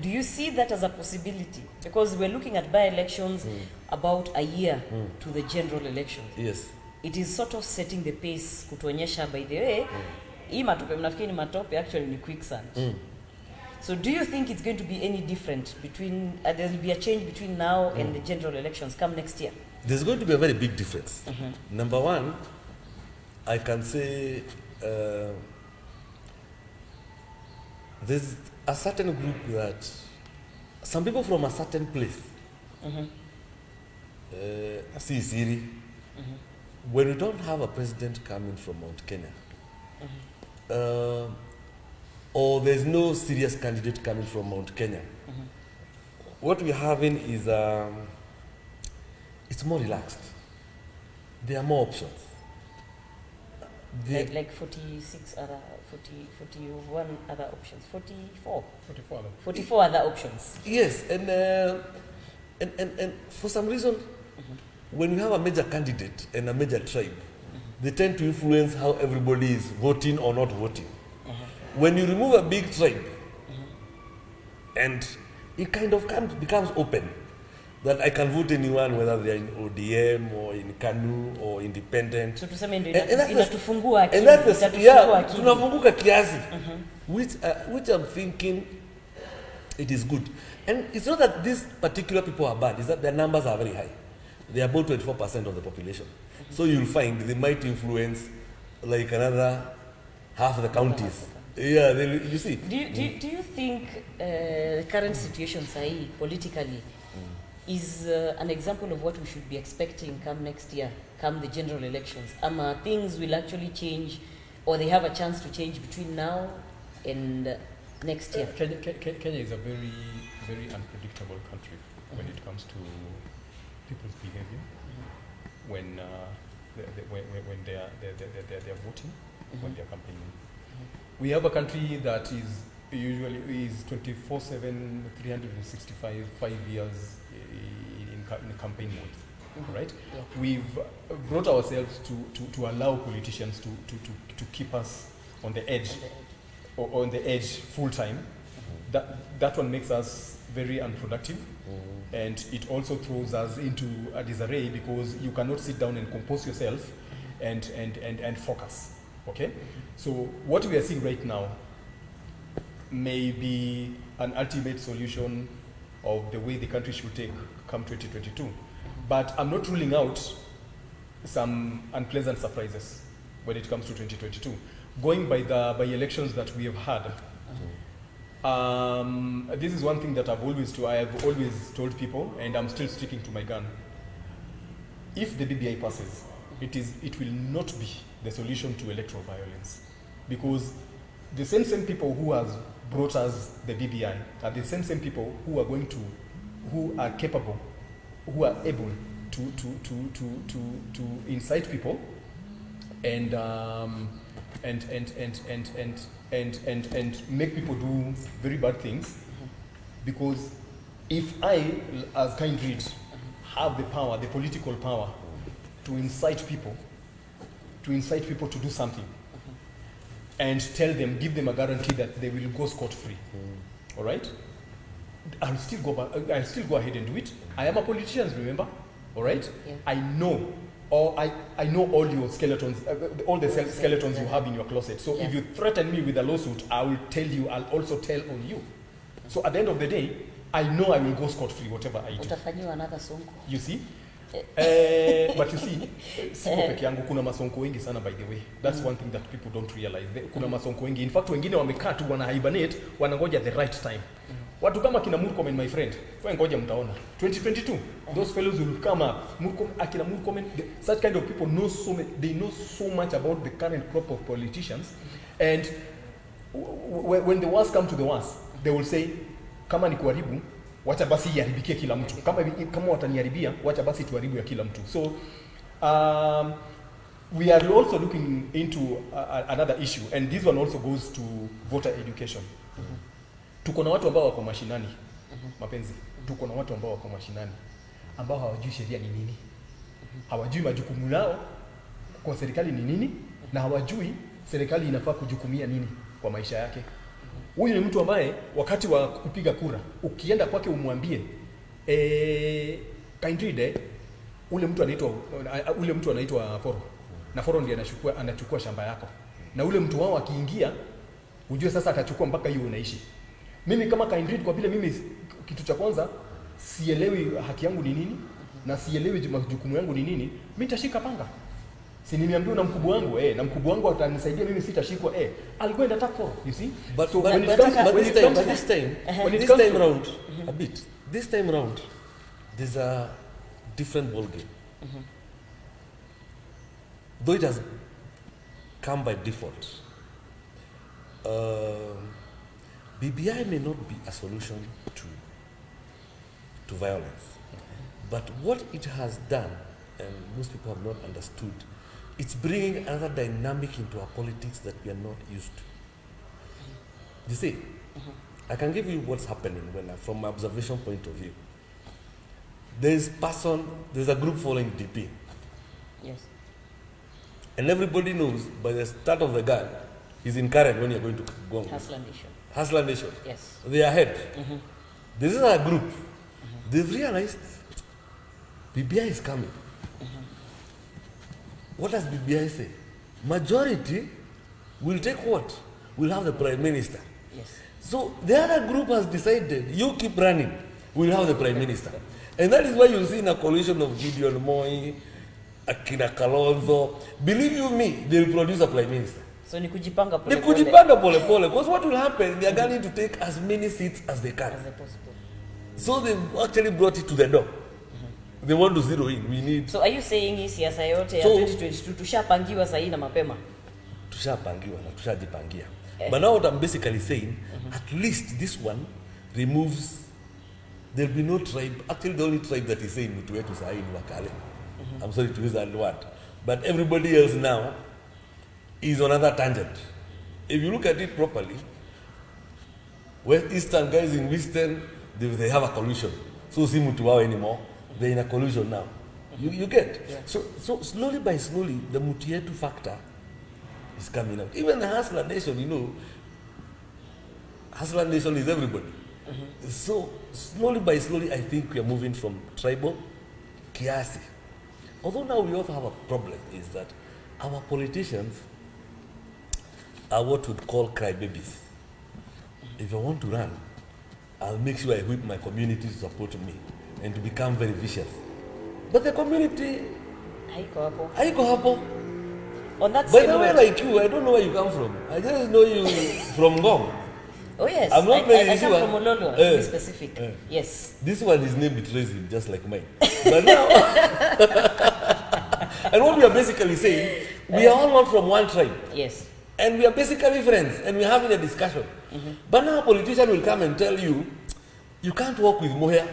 Speaker 1: do you see that as a possibility? Because we're looking at by-elections about a year to the general elections.
Speaker 3: Yes.
Speaker 1: It is sort of setting the pace kutuonyesha, by the way, hii matope mnafikiri ni matope, actually ni quicksand. So do you think it's going to be any different between, there will be a change between now and the general elections come next year?
Speaker 3: There's going to be a very big difference. Number one, I can say there's a certain group that some people from a certain place, see Siri, when we don't have a president coming from Mount Kenya, or there's no serious candidate coming from Mount Kenya, what we're having is it's more relaxed. There are more options.
Speaker 1: Like 46 other, 41 other options, 44 other options.
Speaker 3: Yes, and for some reason, when you have a major candidate and a major tribe, they tend to influence how everybody is voting or not voting. When you remove a big tribe, and it kind of becomes open, that I can vote anyone, whether they're in ODM or in KANU or independent.
Speaker 1: So tuseme ndio inatufungua akili.
Speaker 3: And that's the, yeah, tunafunguka kiasi, which I'm thinking it is good. And it's not that these particular people are bad, it's that their numbers are very high. They are about 24% of the population. So you'll find they might influence like another half of the counties. Yeah, you see.
Speaker 1: Do you think the current situation sahi politically is an example of what we should be expecting come next year, come the general elections? Things will actually change, or they have a chance to change between now and next year?
Speaker 2: Kenya is a very, very unpredictable country when it comes to people's behavior, when they are voting, when they are campaigning. We have a country that is usually 24/7, 365 5 years in campaign mode, right? Yeah. We've brought ourselves to allow politicians to keep us on the edge, or on the edge full time. That one makes us very unproductive, and it also throws us into a disarray because you cannot sit down and compose yourself and focus. Okay, so what we are seeing right now may be an ultimate solution of the way the country should take come 2022, but I'm not ruling out some unpleasant surprises when it comes to 2022. Going by the elections that we have had, this is one thing that I have always told people, and I'm still sticking to my gun. If the BBI passes, it will not be the solution to electoral violence, because the same people who has brought us the BBI are the same people who are capable, who are able to incite people and make people do very bad things. Because if I, as Kindred, have the power, the political power, to incite people to do something, and tell them, give them a guarantee that they will go scot-free, all right? I'll still go ahead and do it. I am a politician, remember, all right? Yeah. I know all your skeletons, all the skeletons you have in your closet. So if you threaten me with a lawsuit, I'll also tell on you. So at the end of the day, I know I will go scot-free whatever I do.
Speaker 1: Utafanyiwa another sonko.
Speaker 2: You see? But you see, siko peke yangu, kuna masonko wengi sana by the way. That's one thing that people don't realize. Kuna masonko wengi. In fact, wengine wamekaa tu wana hibernate, wanangoja the right time. Watu kama kina Murkomen, my friend, wewe ngoja mtaona. 2022, those fellows will come up. Akina Murkomen, such kind of people know they know so much about the current crop of politicians. And when the worst come to the worst, they will say, kama ni kuharibu, wacha basi iharibikie kila mtu. Kama wataniharibia, wacha basi tuharibu ya kila mtu. So we are also looking into another issue, and this one also goes to voter education. Tuko na watu ambao wako mashinani, mapenzi. Tuko na watu ambao wako mashinani ambao hawajui sheria ni nini. Hawajui majukumu yao kwa serikali ni nini, na hawajui serikali inafaa kujukumia nini kwa maisha yake. Huyu ni mtu ambaye wakati wa kupiga kura, ukienda kwake umwambie Kindred, ule mtu anaitwa Foro. Na Foro ndiye anachukua shamba yako. Na ule mtu wao akiingia, ujue sasa atachukua mpaka hiyo unaishi. Mimi kama Kindred, kwa vile mimi kitu cha kwanza sielewi haki yangu ni nini na sielewi majukumu yangu ni nini, mimi nitashika panga. Si nimeambiwa na mkubwa wangu, na mkubwa wangu atanisaidia mimi sitashikwa, I'll go and attack for, you see?
Speaker 3: But
Speaker 2: so
Speaker 3: this time round, a bit. This time round, there's a different ball game. Though it has come by default, BBI may not be a solution to violence, but what it has done, and most people have not understood, it's bringing another dynamic into our politics that we are not used to. You see, I can give you what's happening from my observation point of view. There's a group following DP.
Speaker 1: Yes. And
Speaker 3: everybody knows by the start of the gun, he's in Karen when you're going to go on. Hustler Nation.
Speaker 1: Yes.
Speaker 3: They are ahead. This is a group. They've realized BBI is coming. What does BBI say? Majority will take what? We'll have the Prime Minister.
Speaker 1: Yes.
Speaker 3: So the other group has decided, you keep running, we'll have the Prime Minister. And that is why you'll see in a coalition of Gideon Moi, Akina Kalonzo. Believe you me, they'll produce a Prime Minister.
Speaker 1: So ni kujipanga pole pole.
Speaker 3: Kujipanga pole pole. Because what will happen, they are going to take as many seats as they can.
Speaker 1: As possible.
Speaker 3: So they've actually brought it to the door. They want to zero in. We need.
Speaker 1: So are you saying hii siasa yote ya 2022 tushapangiwa sahi na mapema?
Speaker 3: Tushapangiwa na tushajipangia. But now what I'm basically saying, at least this one removes, there'll be no tribe. Actually, the only tribe that is saying Mtu wetu sahi ni Wakale. I'm sorry to use that word. But everybody else now is on another tangent. If you look at it properly, West Eastern guys in Western, they have a collusion. So see Mtu wao anymore. They're in a collusion now. You get?
Speaker 1: Yeah.
Speaker 3: So slowly by slowly, the Mtu yetu factor is coming out. Even the Hustler Nation, Hustler Nation is everybody. So slowly by slowly, I think we are moving from tribal kiasi. Although now we also have a problem, is that our politicians are what we'd call crybabies. If I want to run, I'll make sure I whip my community to support me and to become very vicious. But the community haiko hapo.
Speaker 1: On that
Speaker 3: By
Speaker 1: same
Speaker 3: the way,
Speaker 1: note,
Speaker 3: like you, I don't know where you come from. I just know you from Ngong.
Speaker 1: Oh yes,
Speaker 3: I'm not very
Speaker 1: I come
Speaker 3: sure.
Speaker 1: from Ololo, to be specific. Yes.
Speaker 3: This one, his name betrays him, just like mine. But now, and what we are basically saying, we are all not from one tribe.
Speaker 1: Yes.
Speaker 3: And we are basically friends, and we're having a discussion. But now a politician will come and tell you, you can't work with Moya.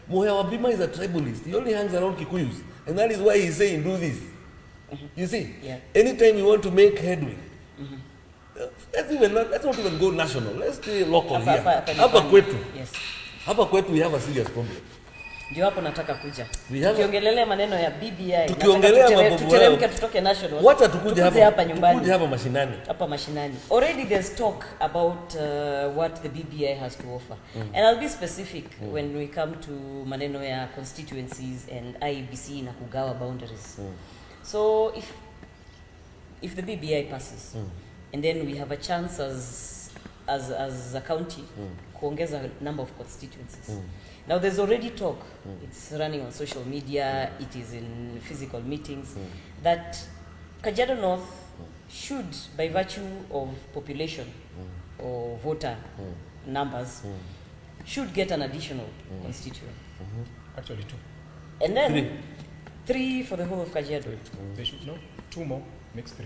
Speaker 3: Moya Wabima is a tribalist. He only hangs around Kikuyus. And that is why he's saying, do this. You see?
Speaker 1: Yeah.
Speaker 3: Anytime you want to make headway, let's not even go national. Let's stay local here. Hapa kwetu.
Speaker 1: Yes.
Speaker 3: Hapa kwetu we have a serious problem.
Speaker 1: Ndio hapo nataka kuja.
Speaker 3: Tukiongelea
Speaker 1: maneno ya BBI.
Speaker 3: Tukiongelea
Speaker 1: tuteremke tutoke national.
Speaker 3: Wacha tukuje hapa
Speaker 1: nyumbani.
Speaker 3: Tukuje hapa mashinani.
Speaker 1: Hapa mashinani. Already there's talk about what the BBI has to offer. And I'll be specific when we come to maneno ya constituencies and IEBC na kugawa boundaries. So if the BBI passes and then we have a chance as a county kuongeza number of constituencies. Now there's already talk, it's running on social media, it is in physical meetings, that Kajiado North should, by virtue of population or voter numbers, should get an additional constituent.
Speaker 2: Actually, 2.
Speaker 1: And then 3 for the whole of Kajiado.
Speaker 2: They should, no, 2 more makes 3.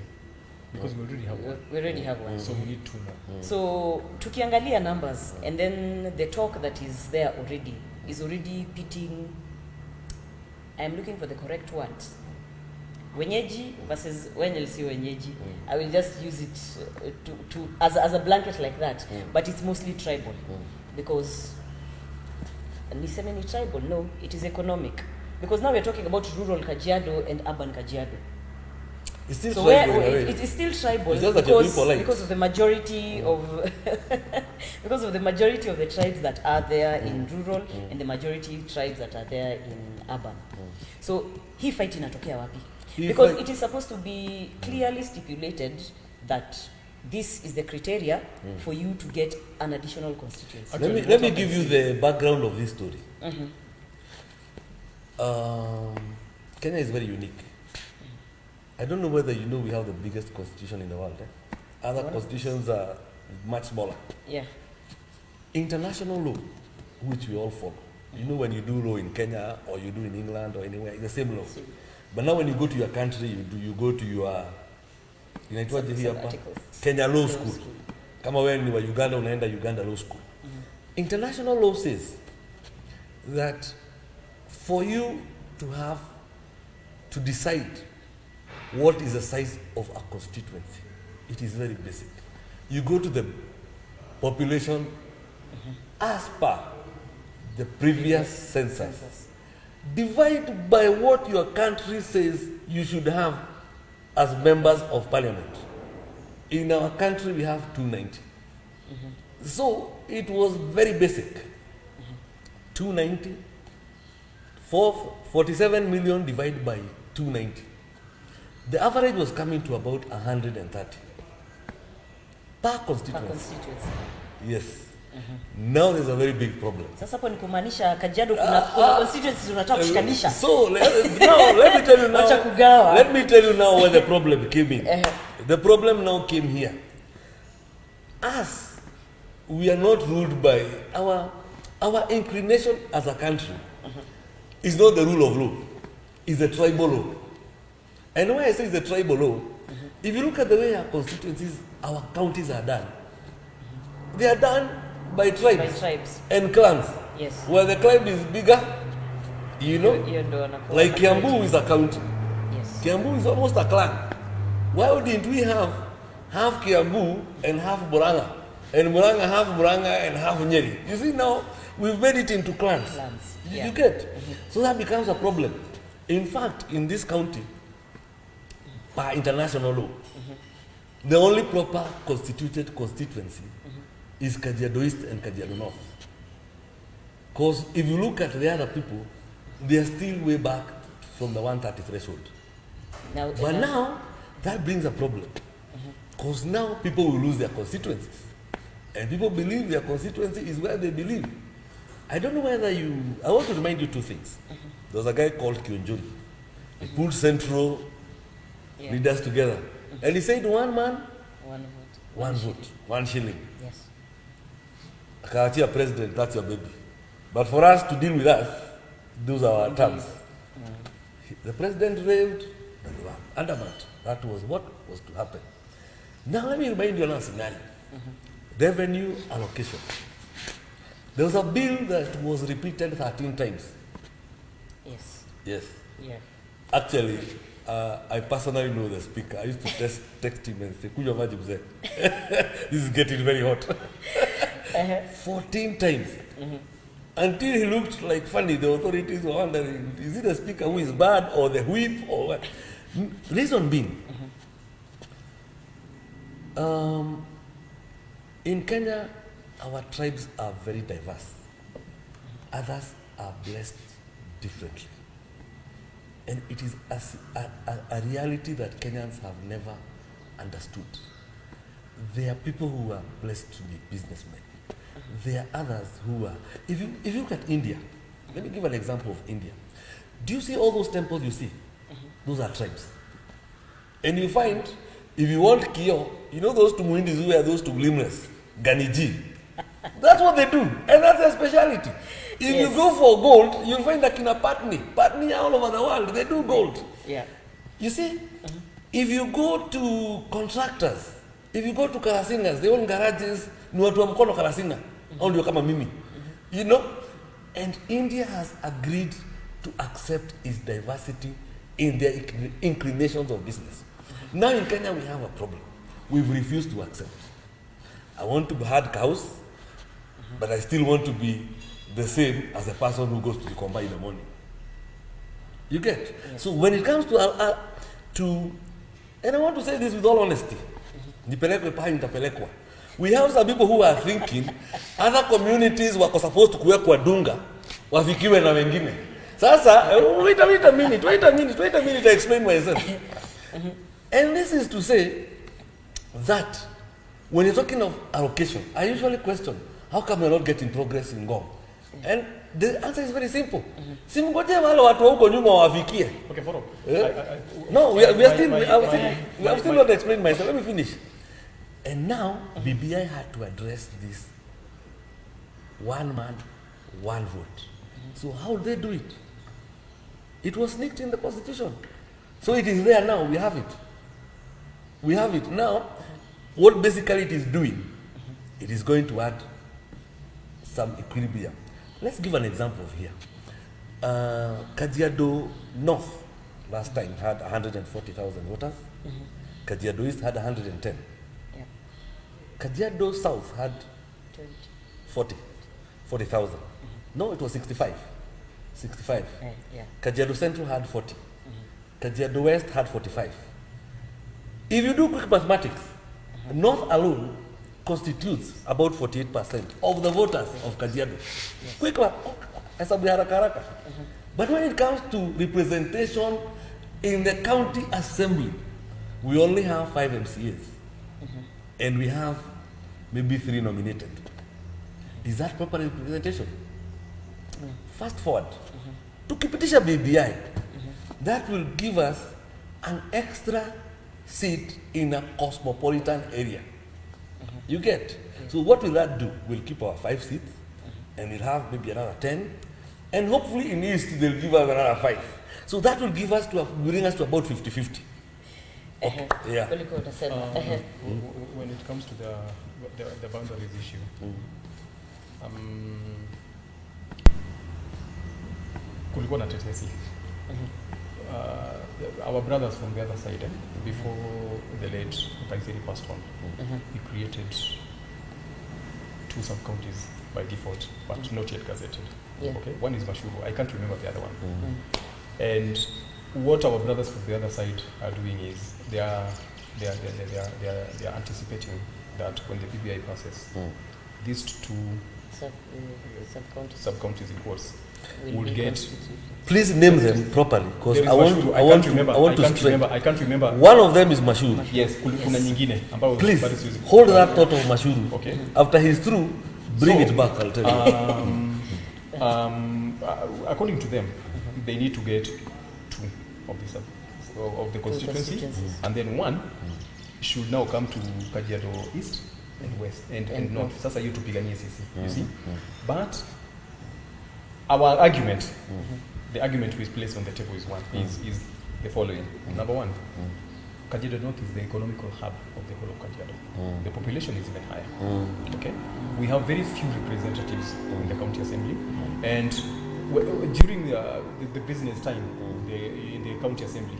Speaker 2: Because we already have 1.
Speaker 1: We already have one.
Speaker 2: So we need 2 more.
Speaker 1: So tukiangalia numbers, and then the talk that is there already is already pitting, I'm looking for the correct word, wenyeji versus wenye si wenyeji. I will just use it as a blanket like that, but it's mostly tribal, because niseme ni tribal, no, it is economic, because now we're talking about rural Kajiado and urban Kajiado.
Speaker 3: It's still
Speaker 1: So
Speaker 3: tribal
Speaker 1: where
Speaker 3: in a way.
Speaker 1: it is still tribal,
Speaker 3: It's just that you're being polite.
Speaker 1: because of the majority of because of the majority of the tribes that are there in rural and the majority tribes that are there in urban. So hii fight inatokea wapi? Because it is supposed to be clearly stipulated that this is the criteria for you to get an additional constituency.
Speaker 3: Let me give you the background of this story. Kenya is very unique. I don't know whether you know we have the biggest constitution in the world. Other constitutions are much smaller.
Speaker 1: Yeah.
Speaker 3: International law, which we all follow. You know, when you do law in Kenya or you do in England or anywhere, it's the same law. But now when you go to your country, you go to your Kenya Law School. Kama wewe ni wa Uganda, unaenda Uganda Law School. International law says that for you to decide what is the size of a constituency, it is very basic. You go to the population as per the previous census. Divide by what your country says you should have as members of parliament. In our country, we have 290. So it was very basic. 290, 47 million divided by 290. The average was coming to about 130 per constituency. Yes. Now there's a very big problem.
Speaker 1: Sasa hapo ni kumaanisha Kajiado kuna constituencies unataka kushikanisha.
Speaker 3: So let me tell you now.
Speaker 1: Acha kugawa.
Speaker 3: Let me tell you now where the problem came in. The problem now came here. Us, we are not ruled by our inclination as a country. Is not the rule of law. It's a tribal law. And why I say it's a tribal law, if you look at the way our constituencies, our counties are done, they are done by tribes and clans.
Speaker 1: Yes.
Speaker 3: Where the clan is bigger, you know, like Kiambu is a county.
Speaker 1: Yes.
Speaker 3: Kiambu is almost a clan. Why didn't we have half Kiambu and half Murang'a, and Murang'a half Murang'a and half Nyeri? You see, now we've made it into clans. You get? So that becomes a problem. In fact, in this county, by international law, the only proper constituted constituency is Kajiado East and Kajiado North. Because if you look at the other people, they are still way back from the 130 threshold. But now, that brings a problem. Because now people will lose their constituencies. And people believe their constituency is where they believe. I don't know whether I want to remind you 2 things. There was a guy called Kionjuri. He pulled central leaders together. And he said, one man, one vote, 1 shilling.
Speaker 1: Yes.
Speaker 3: Akaachia president, that's your baby. But for us to deal with us, those are our terms. The president raved, and they were adamant. That was what was to happen. Now let me remind you another scenario. Revenue allocation. There was a bill that was repeated 13 times.
Speaker 1: Yes.
Speaker 3: Yes.
Speaker 1: Yeah.
Speaker 3: Actually, I personally know the speaker. I used to text him and say, "Kunywa maji mzee." This is getting very hot. 14 times. Until he looked like funny, the authorities were wondering, is it the speaker who is bad or the whip or what? Reason being, in Kenya, our tribes are very diverse. Others are blessed differently. And it is a reality that Kenyans have never understood. There are people who are blessed to be businessmen. there are others who are. If you look at India, let me give an example of India. Do you see all those temples you see? Those are tribes. And you find, if you want Kio, you know those two Muhindis who are those two glimmers, Ganiji. That's what they do, and that's their speciality. If you go for gold, you'll find that in a Patni all over the world, they do gold.
Speaker 1: Yeah.
Speaker 3: You see, if you go to contractors, if you go to Karasingas, they own garages, ni watu wa mkono Karasinga, au ndio kama mimi. You know, and India has agreed to accept its diversity in their inclinations of business. Now in Kenya we have a problem. We've refused to accept. I want to herd cows, but I still want to be the same as the person who goes to the Komba in the morning. You get? Yes. So when it comes to and I want to say this with all honesty, we have some people who are thinking other communities were supposed to kuwekwa dunga wafikiwe na wengine. Sasa wait a minute to explain myself. And this is to say that when you're talking of allocation, I usually question, how come we're not getting progress in Ngong? And the answer is very simple. Simgoje wale watu huko nyuma wafikie.
Speaker 2: Okay, follow.
Speaker 3: No, we have still not explained myself. Let me finish. And now, BBI had to address this one man, one vote. So how will they do it? It was sneaked in the constitution. So it is there now, we have it. We have it now. What basically it is doing, it is going to add some equilibrium. Let's give an example of here. Kajiado North last time had 140,000 voters. Kajiado East had 110. Kajiado South had 40,000. No, it was 65. 65. Kajiado Central had 40. Kajiado West had 45. If you do quick mathematics, North alone constitutes about 48% of the voters of Kajiado. Quick math, but when it comes to representation in the county assembly, we only have 5 MCAs. And we have maybe 3 nominated. Is that proper representation? Fast forward to Kipitisha BBI, that will give us an extra seat in a cosmopolitan area. You get? So what will that do? We'll keep our 5 seats, and we'll have maybe another 10, and hopefully in East they'll give us another 5. So that will give us bring us to about 50-50. Okay. Yeah.
Speaker 2: When it comes to the boundaries issue, kulikuwa na tetesi. Our brothers from the other side, before the late Kaiseri passed on, he created 2 sub-counties by default, but not yet gazetted. Okay, one is Mashuru. I can't remember the other one. And what our brothers from the other side are doing is they are anticipating that when the BBI passes, these 2 sub-counties in quotes would get.
Speaker 3: Please name them properly, because I want to straight.
Speaker 2: I can't remember.
Speaker 3: One of them is Mashuru.
Speaker 2: Yes, kuna nyingine ambayo.
Speaker 3: Please hold that thought of Mashuru.
Speaker 2: Okay.
Speaker 3: After he's through, bring it back. I'll tell
Speaker 2: you. According to them, they need to get 2 of the constituency, and then 1 should now come to Kajiado East and West and North. Sasa you to pigania sisi, you see. But our argument, the argument we place on the table is is the following. Number 1, Kajiado North is the economical hub of the whole of Kajiado. The population is even higher. Okay, we have very few representatives in the county assembly, and during the business time in the county assembly,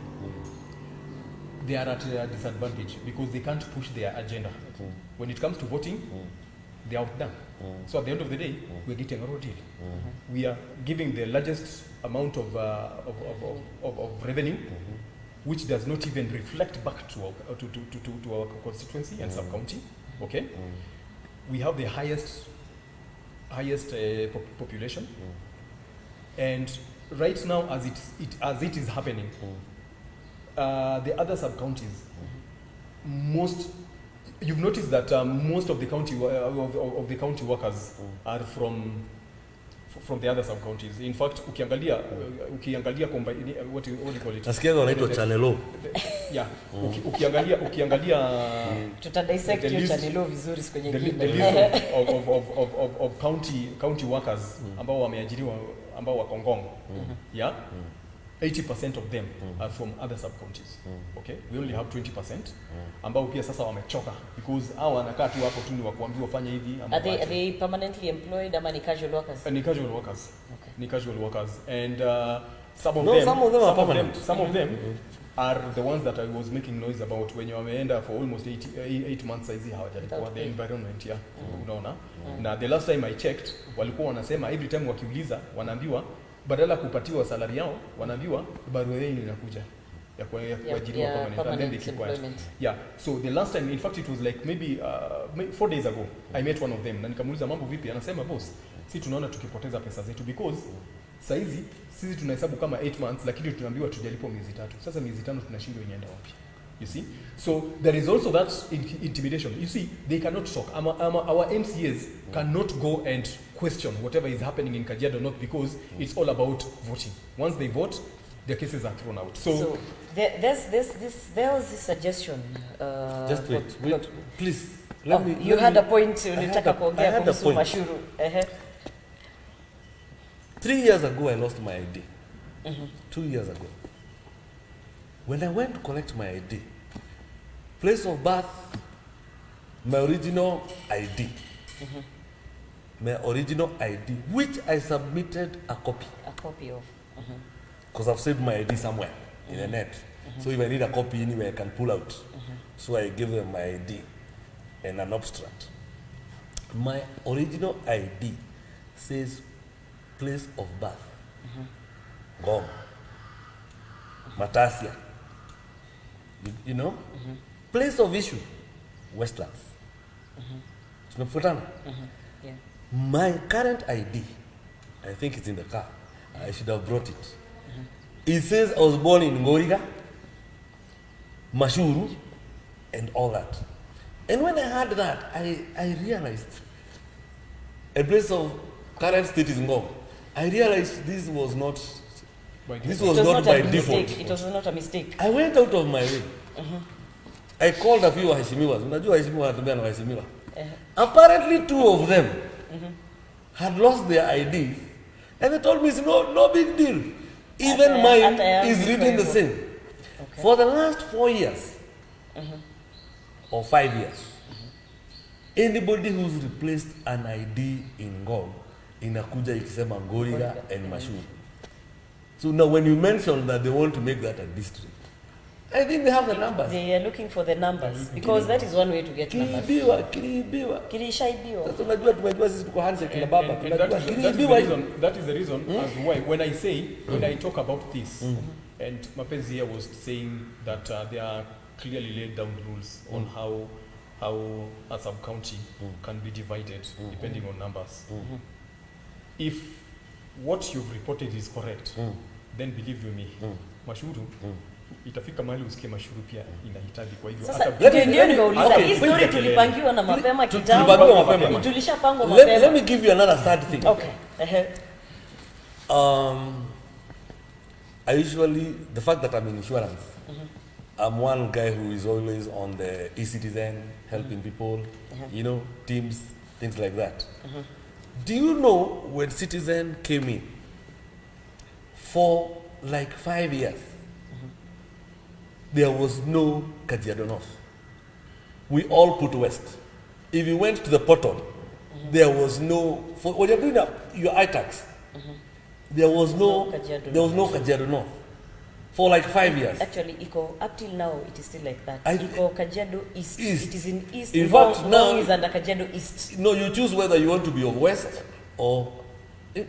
Speaker 2: they are at a disadvantage because they can't push their agenda. When it comes to voting, they are outdone. So at the end of the day, we're getting a raw deal. We are giving the largest amount of revenue, which does not even reflect back to our constituency and sub-county. Okay, we have the highest population, and right now, as it is happening, the other sub-counties, most you've noticed that most of the of the county workers are from the other sub counties. In fact, ukiangalia what do you call it?
Speaker 3: Nasikia wanaitwa Chanelo.
Speaker 2: Yeah. Ukiangalia
Speaker 1: tutadissect hiyo Chanelo vizuri siku nyingine.
Speaker 2: The list of county workers ambao wameajiriwa ambao wako Ngong. Yeah. 80% of them are from other sub counties. Okay, we only have 20% ambao pia sasa wamechoka because hao wanakaa tu hapo tu ni wakuambiwa fanya hivi.
Speaker 1: Are they permanently employed ama ni casual workers?
Speaker 2: Ni casual workers.
Speaker 1: Okay.
Speaker 2: Ni casual workers and some of them are the ones that I was making noise about when you wameenda for almost 8 months hizi hawajalipwa the environment ya unaona. Na the last time I checked walikuwa wanasema every time wakiuliza wanaambiwa badala kupatiwa salary yao wanaambiwa barua yenu inakuja ya kuajiriwa permanent and then they keep quiet. Yeah, so the last time in fact it was like maybe 4 days ago I met one of them na nikamuuliza mambo vipi, anasema boss, si tunaona tukipoteza pesa zetu because saizi sisi tunahesabu kama 8 months lakini tunaambiwa tujalipwa miezi 3. Sasa miezi 5 tunashindwa inaenda wapi? You see, so there is also that intimidation. You see, they cannot talk. Our MCAs cannot go and question whatever is happening in Kajiado North because it's all about voting. Once they vote, their cases are thrown out. So
Speaker 1: there was this suggestion.
Speaker 3: Just wait, please.
Speaker 1: You had a point. Unataka kuongea kuhusu Mashuru.
Speaker 3: 3 years ago, I lost my ID. 2 years ago. When I went to collect my ID, place of birth, my original ID. My original ID, which I submitted a copy.
Speaker 1: A copy of.
Speaker 3: Because I've saved my ID somewhere in the net. So if I need a copy anywhere, I can pull out. So I give them my ID and an abstract. My original ID says place of birth. Ngong. Matasia. You know? Place of issue, Westlands. Tumefutana.
Speaker 1: Yeah.
Speaker 3: My current ID, I think it's in the car. I should have brought it. It says I was born in Ngoriga, Mashuru, and all that. And when I heard that, I realized a place of current state is Ngong. I realized this was not by default.
Speaker 1: It was not a mistake.
Speaker 3: I went out of my way. I called a few waheshimiwa. Unajua waheshimiwa wanatembea na waheshimiwa. Apparently 2 of them had lost their IDs and they told me it's no big deal. Even mine is written the same. Okay. For the last 4 years or 5 years, anybody who's replaced an ID in Ngong inakuja ikisema Ngoriga and Mashuru. So now when you mention that they want to make that a district, I think they have the numbers.
Speaker 1: They are looking for the numbers because that is one way to get numbers.
Speaker 3: Kilishaibiwa.
Speaker 1: Sasa
Speaker 3: unajua tumejua sisi tuko handshake kina baba.
Speaker 2: That is the reason as why when I talk about this and Mapenzi here was saying that there are clearly laid down rules on how a sub county can be divided depending on numbers. If what you've reported is correct, then believe you me, Mashuru itafika mahali usikie Mashuru pia inahitaji. Kwa hivyo
Speaker 1: hata ndio nimeuliza hii story tulipangiwa na mapema kitambo. Tulishapangwa mapema.
Speaker 3: Let me give you another sad thing.
Speaker 1: Okay.
Speaker 3: I usually, the fact that I'm in insurance, I'm one guy who is always on the e-citizen, helping people, you know, teams, things like that. Do you know when Citizen came in, for like 5 years, there was no Kajiado North. We all put West. If you went to the portal, there was no, for when you're doing your iTax, there was no Kajiado North for like 5 years.
Speaker 1: Actually, up till now, it is still like that. Kajiado East. It is in East.
Speaker 3: In fact, now
Speaker 1: is under Kajiado East.
Speaker 3: No, you choose whether you want to be of West or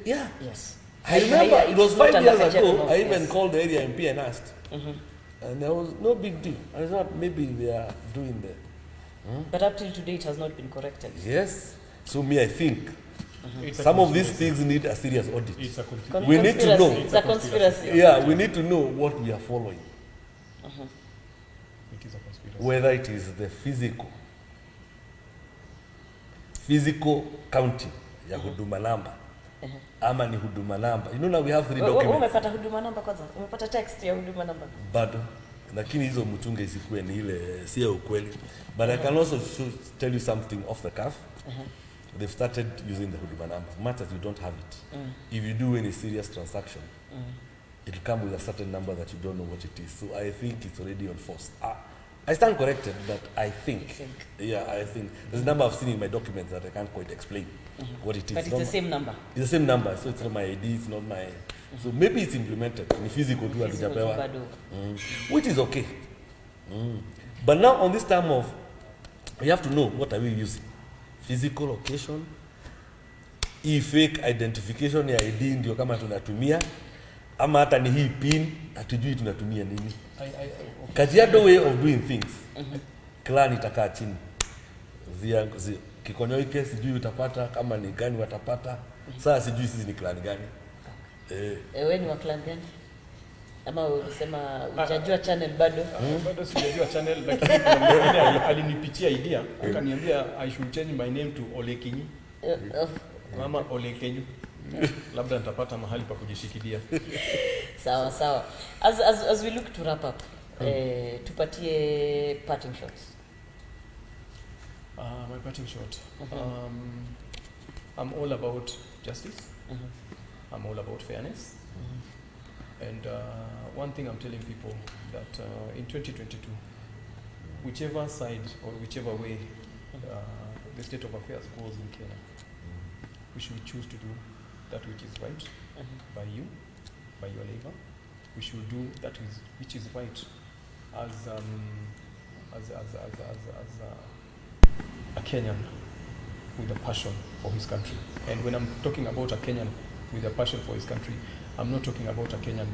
Speaker 3: yeah.
Speaker 1: Yes.
Speaker 3: I remember it was 5 years ago. North, I even called the area MP and asked, and there was no big deal. I thought maybe they are doing that.
Speaker 1: But up till today, it has not been corrected.
Speaker 3: Yes. So me, I think some of these things need a serious audit.
Speaker 2: It's a
Speaker 3: we need to know.
Speaker 1: It's a conspiracy.
Speaker 3: Yeah, we need to know what we are following.
Speaker 2: It is a conspiracy.
Speaker 3: Whether it is the physical physical counting ya huduma namba ama ni huduma namba. You know now we have 3 documents.
Speaker 1: Umepata huduma namba kwanza? Umepata text ya huduma namba?
Speaker 3: Bado. Lakini hizo mchunge isikuwe ni ile sio ukweli. But I can also tell you something off the cuff. They've started using the huduma number. Much as you don't have it. If you do any serious transaction, it'll come with a certain number that you don't know what it is. So I think it's already on force. I stand corrected, but I think. I think. There's a number I've seen in my documents that I can't quite explain what it is.
Speaker 1: But it's the same number.
Speaker 3: It's the same number, so it's not my ID, it's not my... So maybe it's implemented in physical too, which is okay. But now on this time of, we have to know what are we using. Physical location, fake identification ya ID ndio kama tunatumia, ama hata ni hii pin, hatujui tunatumia nini. Kajiado way of doing things. Clan itakaa chini. Kikonyoike sijui utapata, kama ni gani watapata. Sasa sijui sisi ni clan gani.
Speaker 1: Wewe ni wa clan gani? Ama unasema hujajua channel bado?
Speaker 2: Bado sijajua channel, lakini alinipitia idea, akaniambia I should change my name to Olekinyi. Mama Olekenyu. Labda nitapata mahali pa kujishikilia.
Speaker 1: Sawa. As we look to wrap up, tupatie parting shots.
Speaker 2: My parting shot. I'm all about justice. I'm all about fairness. And one thing I'm telling people that in 2022, whichever side or whichever way the state of affairs goes in Kenya, we should choose to do that which is right by you, by your labor. We should do that which is right as a Kenyan with a passion for his country. And when I'm talking about a Kenyan with a passion for his country, I'm not talking about a Kenyan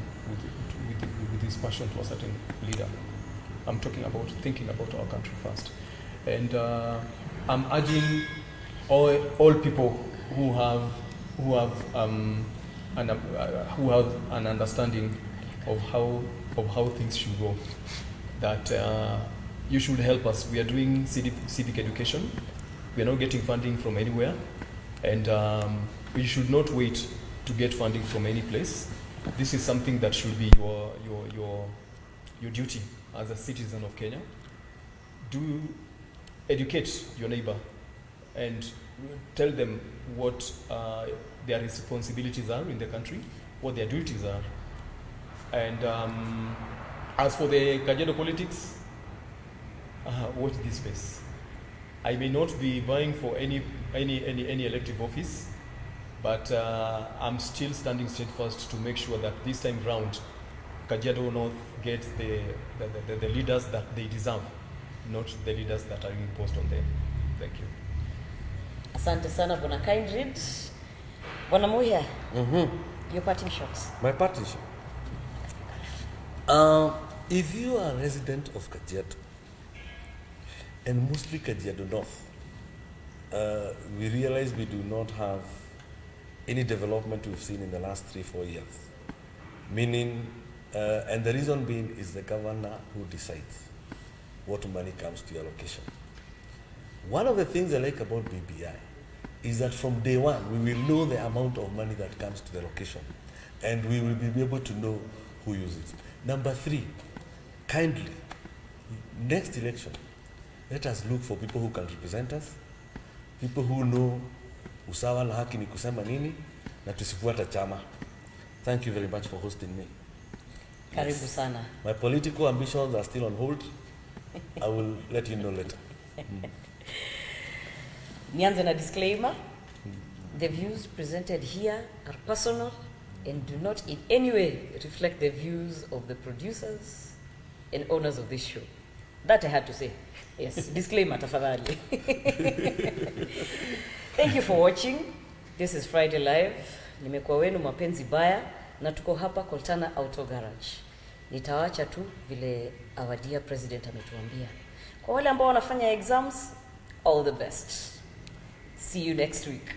Speaker 2: with his passion for a certain leader. I'm talking about thinking about our country first. And I'm urging all people who have an understanding of how things should go, that you should help us. We are doing civic education. We are not getting funding from anywhere, and we should not wait to get funding from any place. This is something that should be your duty as a citizen of Kenya. Do educate your neighbor and tell them what their responsibilities are in the country, what their duties are. And as for the Kajiado politics, watch this space. I may not be vying for any elective office, but I'm still standing steadfast to make sure that this time round, Kajiado North gets the leaders that they deserve, not the leaders that are imposed on them. Thank you.
Speaker 1: Asante sana Bwana Kindred. Bwana Muya, your parting shots.
Speaker 3: My parting shot. If you are a resident of Kajiado, and mostly Kajiado North, we realize we do not have any development we've seen in the last 3-4 years. Meaning, and the reason being is the governor who decides what money comes to your location. One of the things I like about BBI is that from day one, we will know the amount of money that comes to the location, and we will be able to know who uses it. Number 3, kindly, next election, let us look for people who can represent us, people who know usawa na haki ni kusema nini, na tusifuata chama. Thank you very much for hosting me.
Speaker 1: Karibu sana.
Speaker 3: My political ambitions are still on hold. I will let you know later.
Speaker 1: Nianze na disclaimer. The views presented here are personal and do not in any way reflect the views of the producers and owners of this show. That I had to say. Yes, disclaimer tafadhali. Thank you for watching. This is Friday Live. Nimekuwa wenu mapenzi baya na tuko hapa Coltana Auto Garage. Nitawacha tu vile our dear president ametuambia. Kwa wale ambao wanafanya exams, all the best. See you next week.